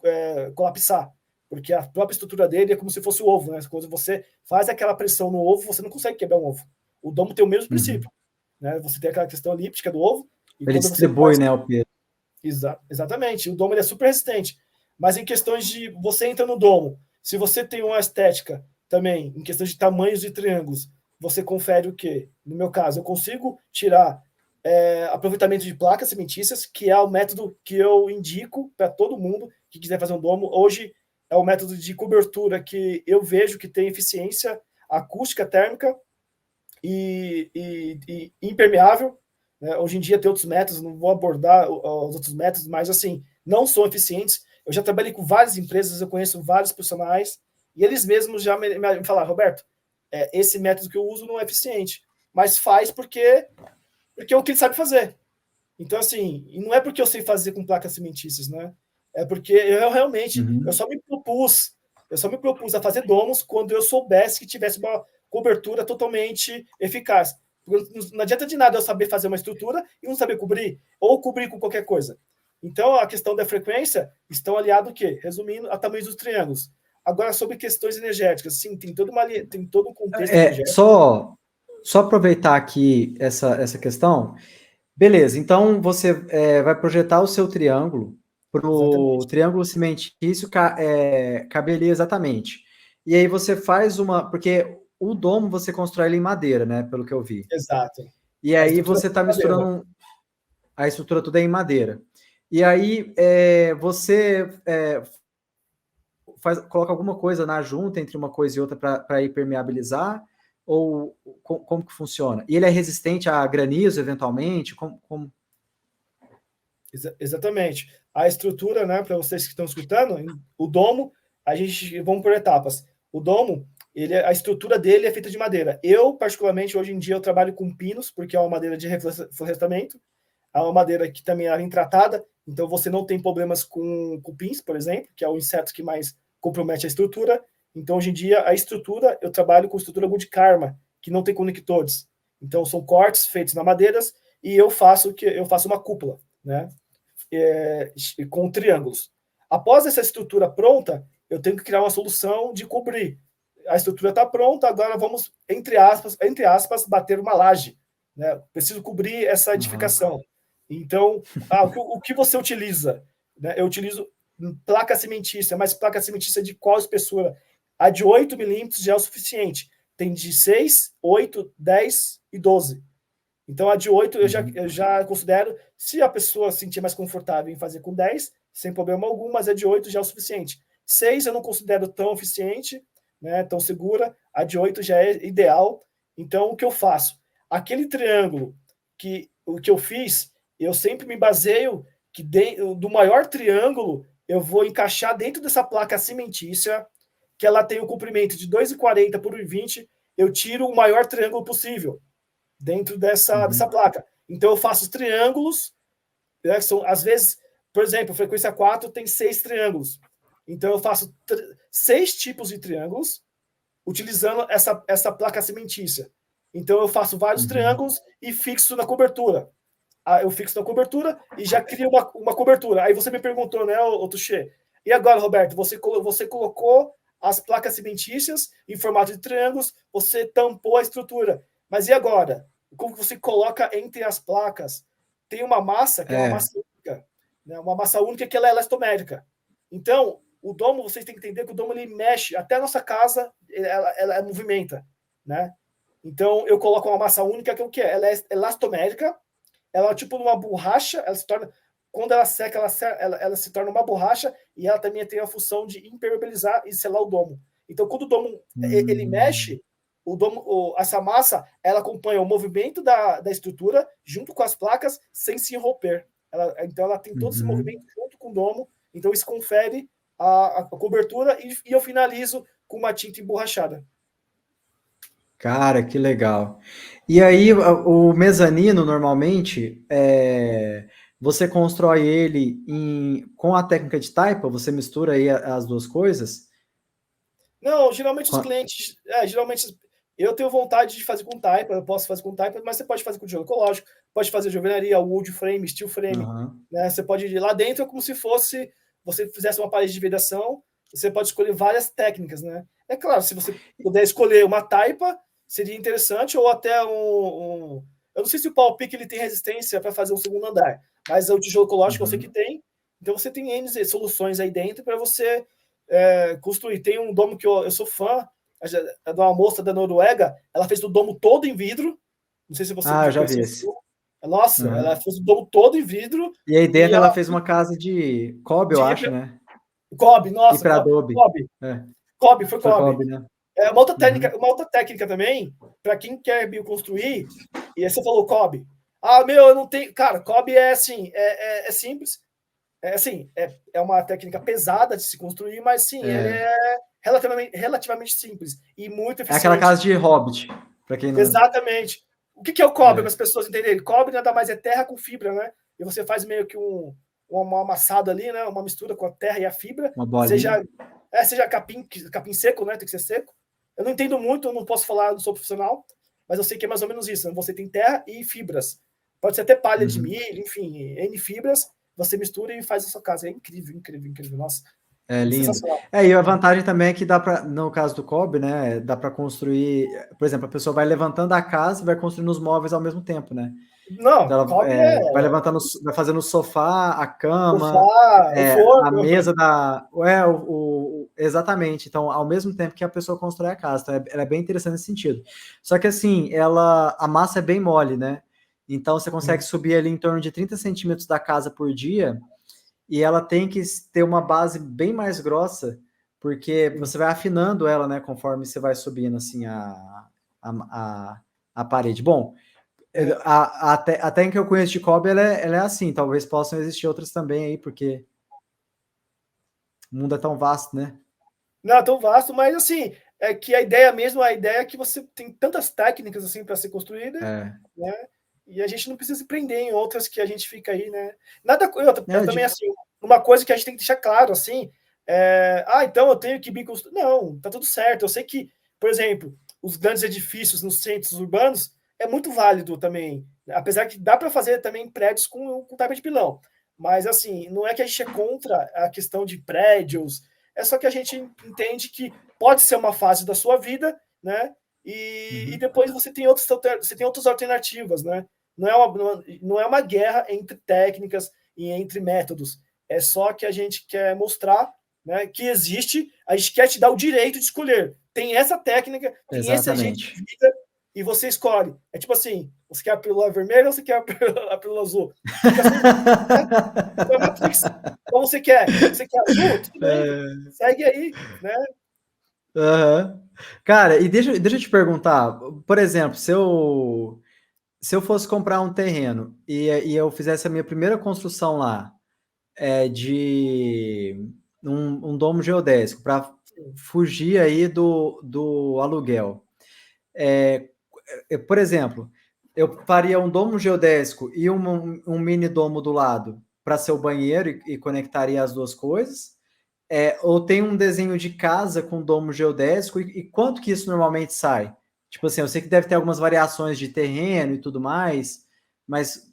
colapsar, porque a própria estrutura dele é como se fosse o ovo, né? Quando você faz aquela pressão no ovo, você não consegue quebrar um ovo. O domo tem o mesmo princípio, né? Você tem aquela questão elíptica do ovo, e Ele quando você distribui, faz... né, o peso. Exatamente, o domo ele é super resistente, mas em questões de você entra no domo, se você tem uma estética também, em questão de tamanhos de triângulos, você confere o quê? No meu caso, eu consigo tirar aproveitamento de placas cimentícias, que é o método que eu indico para todo mundo que quiser fazer um domo. Hoje é o método de cobertura que eu vejo que tem eficiência acústica, térmica e impermeável. Né? Hoje em dia tem outros métodos, não vou abordar os outros métodos, mas assim, não são eficientes. Eu já trabalhei com várias empresas, eu conheço vários profissionais, e eles mesmos já me falaram, Roberto, esse método que eu uso não é eficiente, mas faz porque é o que ele sabe fazer. Então, assim, e não é porque eu sei fazer com placas cimentícias, né? É porque eu realmente, eu só me propus a fazer domos quando eu soubesse que tivesse uma cobertura totalmente eficaz. Não adianta de nada eu saber fazer uma estrutura e não saber cobrir, ou cobrir com qualquer coisa. Então, a questão da frequência estão aliado o quê? Resumindo, a tamanho dos triângulos. Agora, sobre questões energéticas, sim, tem todo um contexto energético. Só aproveitar aqui essa questão. Beleza, então você vai projetar o seu triângulo para o Exatamente. triângulo cimentício caber ali exatamente. E aí você faz porque o domo você constrói ele em madeira, né? Pelo que eu vi. Exato. E A aí estrutura você é está madeira. misturando a estrutura toda é em madeira. E aí você coloca alguma coisa na junta entre uma coisa e outra para impermeabilizar? Ou como que funciona? E ele é resistente a granizo, eventualmente? Como... Exatamente. A estrutura, né, para vocês que estão escutando, o domo, vamos por etapas. O domo, a estrutura dele é feita de madeira. Eu, particularmente, hoje em dia, eu trabalho com pinos, porque é uma madeira de reflorestamento, é uma madeira que também é tratada, então você não tem problemas com cupins, por exemplo, que é o inseto que mais compromete a estrutura. Então, hoje em dia, a estrutura, eu trabalho com estrutura wood karma, que não tem conectores. Então, são cortes feitos na madeiras e eu faço uma cúpula, né? Com triângulos. Após essa estrutura pronta, eu tenho que criar uma solução de cobrir. A estrutura está pronta, agora vamos, entre aspas, bater uma laje. Né? Preciso cobrir essa edificação. Então, o que você utiliza? Né? Eu utilizo placa cimentícia, mas placa cimentícia de qual espessura? A de 8 milímetros já é o suficiente. Tem de 6, 8, 10 e 12. Então, a de 8 eu já considero, se a pessoa se sentir mais confortável em fazer com 10, sem problema algum, mas a de 8 já é o suficiente. 6 eu não considero tão eficiente, né, tão segura, a de 8 já é ideal. Então, o que eu faço? Aquele triângulo o que eu fiz, eu sempre me baseio que do maior triângulo eu vou encaixar dentro dessa placa cimentícia, que ela tem o comprimento de 2,40 por 1,20, eu tiro o maior triângulo possível dentro dessa placa. Então, eu faço triângulos, né, que são, às vezes, por exemplo, frequência 4 tem 6 triângulos. Então, eu faço 6 tipos de triângulos utilizando essa placa cimentícia. Então, eu faço vários triângulos e fixo na cobertura. Eu fixo na cobertura e já crio uma cobertura. Aí você me perguntou, né, Tuxê? E agora, Roberto, você colocou as placas cimentícias em formato de triângulos, você tampou a estrutura. Mas e agora? Como você coloca entre as placas? Tem uma massa que é uma massa única, né? Uma massa única que ela é elastomérica. Então, o domo, vocês têm que entender que o domo ele mexe, até a nossa casa, ela movimenta, né? Então, eu coloco uma massa única que é o que é? Ela é elastomérica, ela é tipo uma borracha, ela se torna, quando ela seca, ela se torna uma borracha e ela também tem a função de impermeabilizar e selar o domo. Então, quando o domo ele mexe, o domo, essa massa, ela acompanha o movimento da estrutura junto com as placas sem se romper. Então, ela tem todo esse movimento junto com o domo. Então, isso confere a cobertura e eu finalizo com uma tinta emborrachada. Cara, que legal. E aí, o mezanino, normalmente, você constrói ele com a técnica de taipa? Você mistura aí as duas coisas? Não, geralmente os clientes... geralmente Eu tenho vontade de fazer com taipa, eu posso fazer com taipa, mas você pode fazer com tijolo ecológico, pode fazer de alvenaria, wood frame, steel frame, né? Você pode ir lá dentro como se fosse, você fizesse uma parede de vedação, você pode escolher várias técnicas, né? É claro, se você puder escolher uma taipa, seria interessante, ou até eu não sei se o pau pique ele tem resistência para fazer um segundo andar, mas o tijolo ecológico eu sei que tem, então você tem N soluções aí dentro para você construir. Tem um domo que eu sou fã, de uma moça da Noruega, ela fez o domo todo em vidro, não sei se você eu já vi esse. Nossa, ela fez o domo todo em vidro. E aí dentro ela fez uma casa de cobre, eu acho, né? Cobre, nossa. Adobe. Foi cobre. Né? Uma outra técnica também, para quem quer bioconstruir, e aí você falou cobre. Eu não tenho... Cara, cobre é assim, é simples. É uma técnica pesada de se construir, mas sim, ele é relativamente simples e muito eficiente. É aquela casa de Hobbit, para quem não... Exatamente. O que é o cobre, para as pessoas entenderem? Cobre nada mais é terra com fibra, né? E você faz meio que um amassado ali, né? Uma mistura com a terra e a fibra. Uma bolinha. Seja capim seco, né? Tem que ser seco. Eu não entendo muito, eu não posso falar, não sou profissional, mas eu sei que é mais ou menos isso. Né? Você tem terra e fibras. Pode ser até palha de milho, enfim, N fibras. Você mistura e faz a sua casa. É incrível, incrível, incrível. Nossa. É lindo. E a vantagem também é que dá para, no caso do cobre, né, dá para construir, por exemplo, a pessoa vai levantando a casa e vai construindo os móveis ao mesmo tempo, né? Não, então ela vai levantando, vai fazendo o sofá, a cama, a mesa exatamente. Então, ao mesmo tempo que a pessoa constrói a casa, então ela é bem interessante nesse sentido. Só que assim, a massa é bem mole, né? Então você consegue subir ali em torno de 30 centímetros da casa por dia. E ela tem que ter uma base bem mais grossa, porque você vai afinando ela, né, conforme você vai subindo, assim, a parede. Bom, a técnica que eu conheço de cobre, ela é assim, talvez possam existir outras também aí, porque o mundo é tão vasto, né? Não, é tão vasto, mas, assim, é que a ideia é que você tem tantas técnicas, assim, para ser construída, né? E a gente não precisa se prender em outras que a gente fica aí, né? Também, assim, uma coisa que a gente tem que deixar claro, assim, então eu tenho que construir. Não, tá tudo certo. Eu sei que, por exemplo, os grandes edifícios nos centros urbanos é muito válido também, apesar que dá para fazer também prédios com taipa de pilão. Mas, assim, não é que a gente é contra a questão de prédios, é só que a gente entende que pode ser uma fase da sua vida, né? E depois você tem outras alternativas, né? Não é uma guerra entre técnicas e entre métodos. É só que a gente quer mostrar, né, que existe, a gente quer te dar o direito de escolher. Tem essa técnica, tem esse agente de vida, e você escolhe. É tipo assim, você quer a pílula vermelha ou você quer a pílula azul? Qual você quer? Você quer azul? Tudo bem, segue aí, né? Cara, e deixa eu te perguntar, por exemplo, se eu fosse comprar um terreno e eu fizesse a minha primeira construção lá, de um domo geodésico, para fugir aí do aluguel. Por exemplo, eu faria um domo geodésico e um mini domo do lado para ser o banheiro e conectaria as duas coisas. Ou tem um desenho de casa com domo geodésico e quanto que isso normalmente sai? Tipo assim, eu sei que deve ter algumas variações de terreno e tudo mais, mas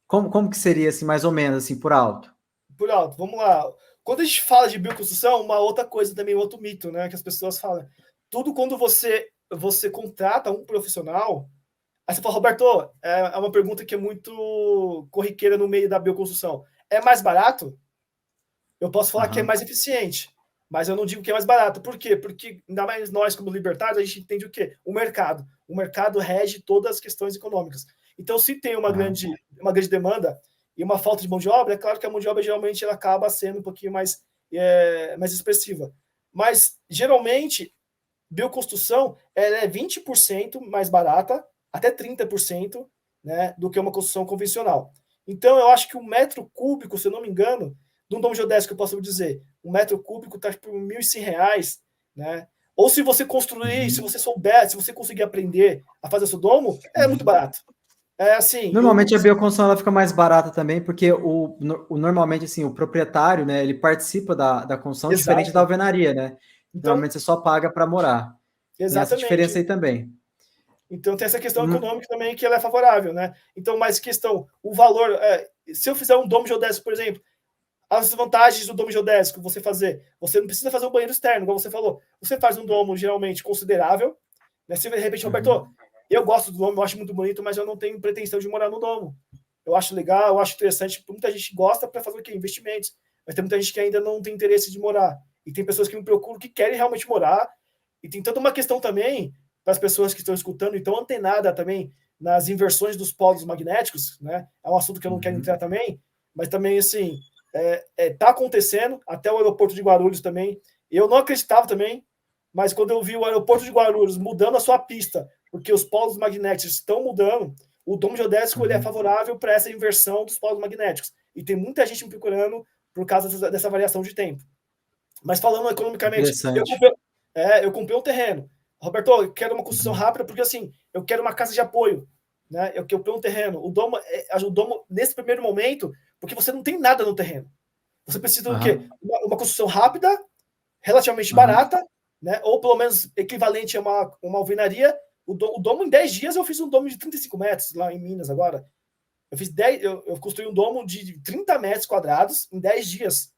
como que seria, assim, mais ou menos, assim, por alto? Por alto, vamos lá. Quando a gente fala de bioconstrução, uma outra coisa também, outro mito, né, que as pessoas falam. Tudo quando você contrata um profissional, aí você fala, Roberto, é uma pergunta que é muito corriqueira no meio da bioconstrução. É mais barato? Eu posso falar que é mais eficiente, mas eu não digo que é mais barato. Por quê? Porque, ainda mais nós, como libertários, a gente entende o quê? O mercado. O mercado rege todas as questões econômicas. Então, se tem uma grande demanda e uma falta de mão de obra, é claro que a mão de obra, geralmente, ela acaba sendo um pouquinho mais expressiva. Mas, geralmente, bioconstrução ela é 20% mais barata, até 30%, né, do que uma construção convencional. Então, eu acho que um metro cúbico, se eu não me engano, de um domo geodésico, eu posso dizer, um metro cúbico está por R$1.100, né? Ou se você construir, se você souber, se você conseguir aprender a fazer seu domo, é muito barato. Assim, normalmente a bioconstrução ela fica mais barata também, porque normalmente assim, o proprietário, né, ele participa da construção. Exato. Diferente da alvenaria, né? Então, normalmente você só paga para morar. Tem essa diferença aí também. Então tem essa questão econômica também, que ela é favorável, né? Então, mais questão, o valor, se eu fizer um domo geodésico, por exemplo, as vantagens do domo geodésico, você não precisa fazer um banheiro externo, como você falou, você faz um domo geralmente considerável, né? Se de repente, Roberto, eu gosto do domo, eu acho muito bonito, mas eu não tenho pretensão de morar no domo. Eu acho legal, eu acho interessante, muita gente gosta para fazer o quê? Investimentos, mas tem muita gente que ainda não tem interesse de morar, e tem pessoas que me procuram que querem realmente morar, e tem toda uma questão também para as pessoas que estão escutando e estão antenadas também nas inversões dos polos magnéticos, né? É um assunto que eu não quero entrar também, mas também, assim, tá acontecendo, até o aeroporto de Guarulhos também. Eu não acreditava também, mas quando eu vi o aeroporto de Guarulhos mudando a sua pista, porque os polos magnéticos estão mudando, o domo geodésico ele é favorável para essa inversão dos polos magnéticos. E tem muita gente me procurando por causa dessa variação de tempo. Mas falando economicamente, eu comprei um terreno. Roberto, eu quero uma construção rápida, porque assim, eu quero uma casa de apoio. Né? Eu comprei um terreno. O domo, nesse primeiro momento, porque você não tem nada no terreno. Você precisa do quê? Uma construção rápida, relativamente barata, né? Ou pelo menos equivalente a uma alvenaria. O domo, em 10 dias, eu fiz um domo de 35 metros lá em Minas agora. Eu construí um domo de 30 metros quadrados em 10 dias.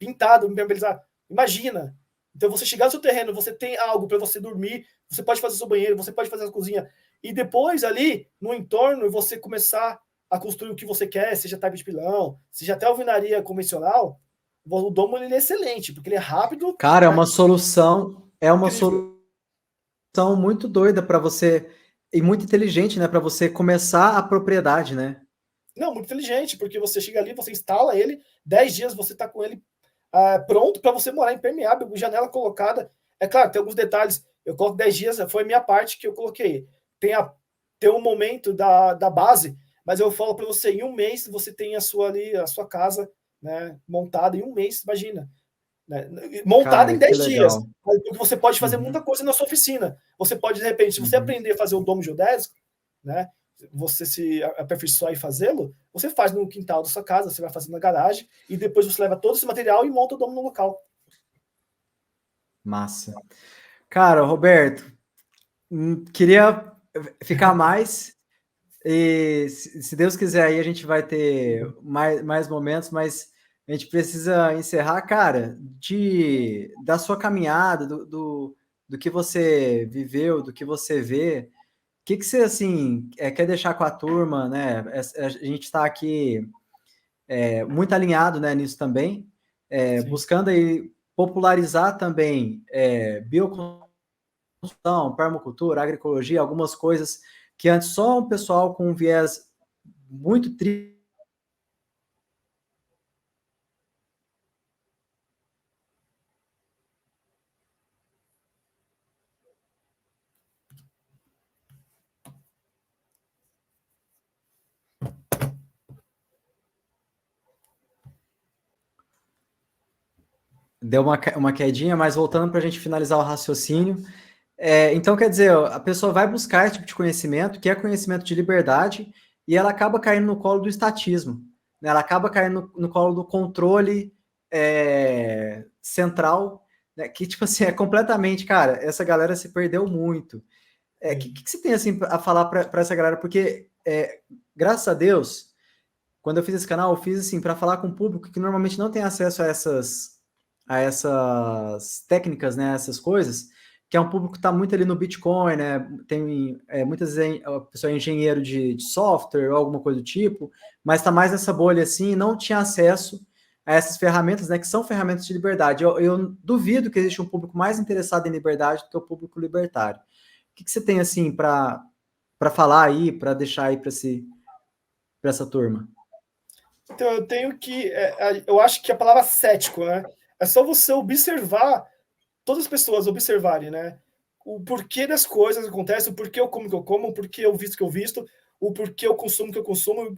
Pintado, impermeabilizado. Imagina. Então, você chegar no seu terreno, você tem algo para você dormir, você pode fazer seu banheiro, você pode fazer a cozinha, e depois ali, no entorno, você começar a construir o que você quer, seja tábua de pilão, seja até alvenaria convencional, o domo ele é excelente, porque ele é rápido. Cara, é uma solução muito doida para você, e muito inteligente, né, para você começar a propriedade, né? Não, muito inteligente, porque você chega ali, você instala ele, 10 dias você está com ele pronto para você morar, impermeável, janela colocada. É claro, tem alguns detalhes. Eu coloco 10 dias, foi a minha parte que eu coloquei. Tem um momento da base, mas eu falo para você, em um mês você tem a sua casa, né, montada em um mês, imagina. Né, montada, cara, em 10 dias. Porque você pode fazer muita coisa na sua oficina. Você pode, de repente, se você aprender a fazer o domo geodésico, né, você se aperfeiçoar e fazê-lo, você faz no quintal da sua casa, você vai fazer na garagem, e depois você leva todo esse material e monta o domo no local. Massa. Cara, Roberto, queria ficar mais, e se Deus quiser aí a gente vai ter mais momentos, mas a gente precisa encerrar, cara, da sua caminhada, do que você viveu, do que você vê. O que você, assim, quer deixar com a turma, né? A gente está aqui muito alinhado, né, nisso também, buscando aí popularizar também bioconstrução, permacultura, agroecologia, algumas coisas que antes só um pessoal com um viés muito triste. Deu uma quedinha, mas voltando para a gente finalizar o raciocínio. Então, quer dizer, a pessoa vai buscar esse tipo de conhecimento, que é conhecimento de liberdade, e ela acaba caindo no colo do estatismo. Né? Ela acaba caindo no colo do controle central, né? Que, tipo assim, é completamente, cara, essa galera se perdeu muito. O que você tem, assim, a falar para essa galera? Porque, graças a Deus, quando eu fiz esse canal, eu fiz, assim, para falar com o público que normalmente não tem acesso a essas técnicas, né, essas coisas, que é um público que está muito ali no Bitcoin, né, tem muitas vezes a pessoa é engenheiro de software ou alguma coisa do tipo, mas está mais nessa bolha assim, e não tinha acesso a essas ferramentas, né, que são ferramentas de liberdade. Eu duvido que existe um público mais interessado em liberdade do que o público libertário. O que você tem, assim, para falar aí, para deixar aí para essa turma? Então, eu tenho que... eu acho que a palavra cético, né? É só você observar, todas as pessoas observarem, né? O porquê das coisas acontecem, o porquê eu como o que eu como, o porquê eu visto o que eu visto, o porquê eu consumo o que eu consumo,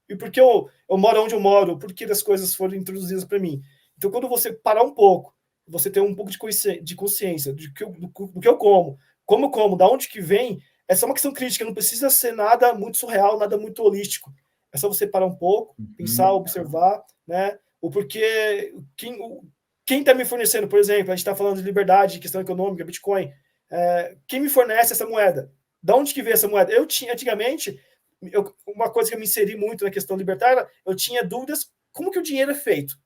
e porquê eu moro onde eu moro, o porquê das coisas foram introduzidas para mim. Então, quando você parar um pouco, você ter um pouco de consciência do que eu como eu como, da onde que vem, é só uma questão crítica, não precisa ser nada muito surreal, nada muito holístico. É só você parar um pouco, pensar, observar, né? O porquê, quem está me fornecendo, por exemplo, a gente está falando de liberdade, questão econômica, Bitcoin. Quem me fornece essa moeda? Da onde que veio essa moeda? Eu tinha, antigamente, uma coisa que eu me inseri muito na questão libertária, eu tinha dúvidas como que o dinheiro é feito.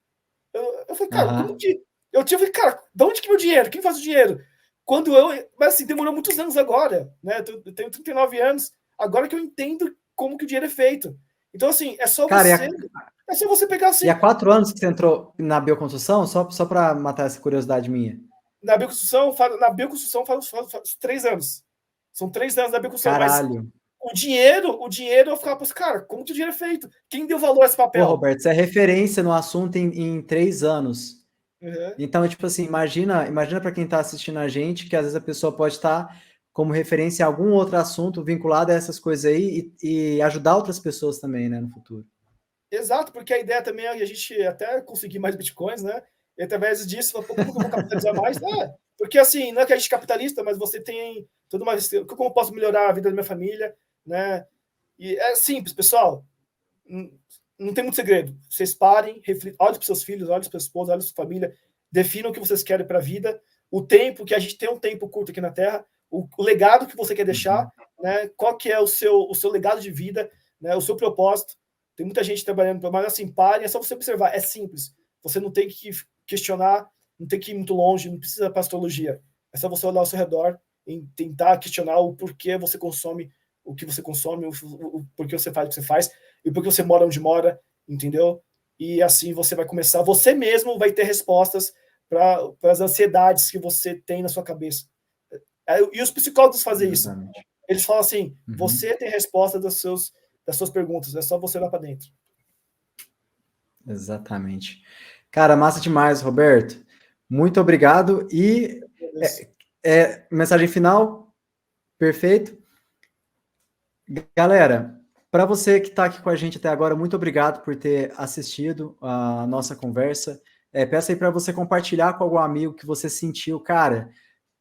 Eu falei, cara, como que... falei, cara, da onde que meu dinheiro? Quem faz o dinheiro? Mas assim, demorou muitos anos agora, né? Eu tenho 39 anos, agora que eu entendo como que o dinheiro é feito. Então, assim, é só você pegar assim. E há 4 anos que você entrou na bioconstrução? Só para matar essa curiosidade minha. Na bioconstrução faz 3 anos. São 3 anos na bioconstrução, Caralho. mas o dinheiro eu ficava pensando, cara, como que o dinheiro é feito? Quem deu valor a esse papel? Pô, Roberto, você é referência no assunto em 3 anos. Uhum. Então, tipo assim, imagina para quem está assistindo a gente, que às vezes a pessoa pode estar como referência em algum outro assunto vinculado a essas coisas aí e ajudar outras pessoas também, né, no futuro. Exato, porque a ideia também é a gente até conseguir mais bitcoins, né? E através disso, como que eu vou capitalizar mais? Porque assim, não é que a gente é capitalista, mas você tem toda uma... Como eu posso melhorar a vida da minha família, né? E é simples, pessoal. Não tem muito segredo. Vocês parem, reflitam, olhem para os seus filhos, olhem para sua esposa, olhem para sua família, definam o que vocês querem para a vida, o tempo, que a gente tem um tempo curto aqui na Terra, o legado que você quer deixar, né? Qual que é o seu legado de vida, né? O seu propósito. Tem muita gente trabalhando, mas assim, pare, é só você observar, é simples. Você não tem que questionar, não tem que ir muito longe, não precisa para astrologia. É só você olhar ao seu redor e tentar questionar o porquê você consome o que você consome, o porquê você faz o que você faz, e porquê você mora onde mora, entendeu? E assim você vai começar, você mesmo vai ter respostas para as ansiedades que você tem na sua cabeça. E os psicólogos fazem isso. Eles falam assim, você tem resposta das suas perguntas, é só você olhar para dentro. Exatamente. Cara, massa demais, Roberto. Muito obrigado. E mensagem final? Perfeito. Galera, para você que está aqui com a gente até agora, muito obrigado por ter assistido a nossa conversa. Peço aí para você compartilhar com algum amigo que você sentiu, cara,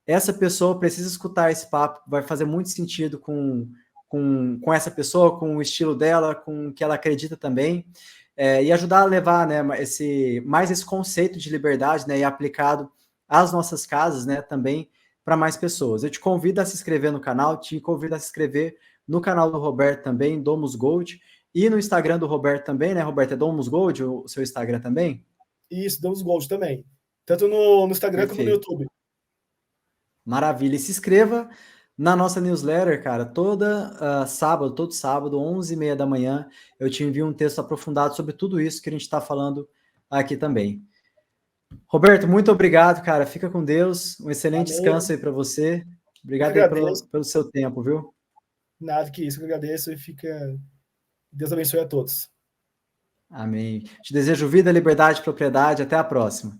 essa pessoa precisa escutar esse papo, vai fazer muito sentido com essa pessoa, com o estilo dela, com o que ela acredita também, e ajudar a levar, né, mais esse conceito de liberdade, né, e aplicado às nossas casas, né, também para mais pessoas. Eu te convido a se inscrever no canal, te convido a se inscrever no canal do Roberto também, Domus Gold, e no Instagram do Roberto também, né, Roberto? É Domus Gold o seu Instagram também? Isso, Domus Gold também. Tanto no Instagram como no YouTube. Maravilha. E se inscreva na nossa newsletter, cara. Todo sábado, 11h30 da manhã, eu te envio um texto aprofundado sobre tudo isso que a gente está falando aqui também. Roberto, muito obrigado, cara. Fica com Deus. Um excelente descanso aí para você. Obrigado aí pelo seu tempo, viu? Nada que isso, eu agradeço e Deus abençoe a todos. Amém. Te desejo vida, liberdade, propriedade. Até a próxima.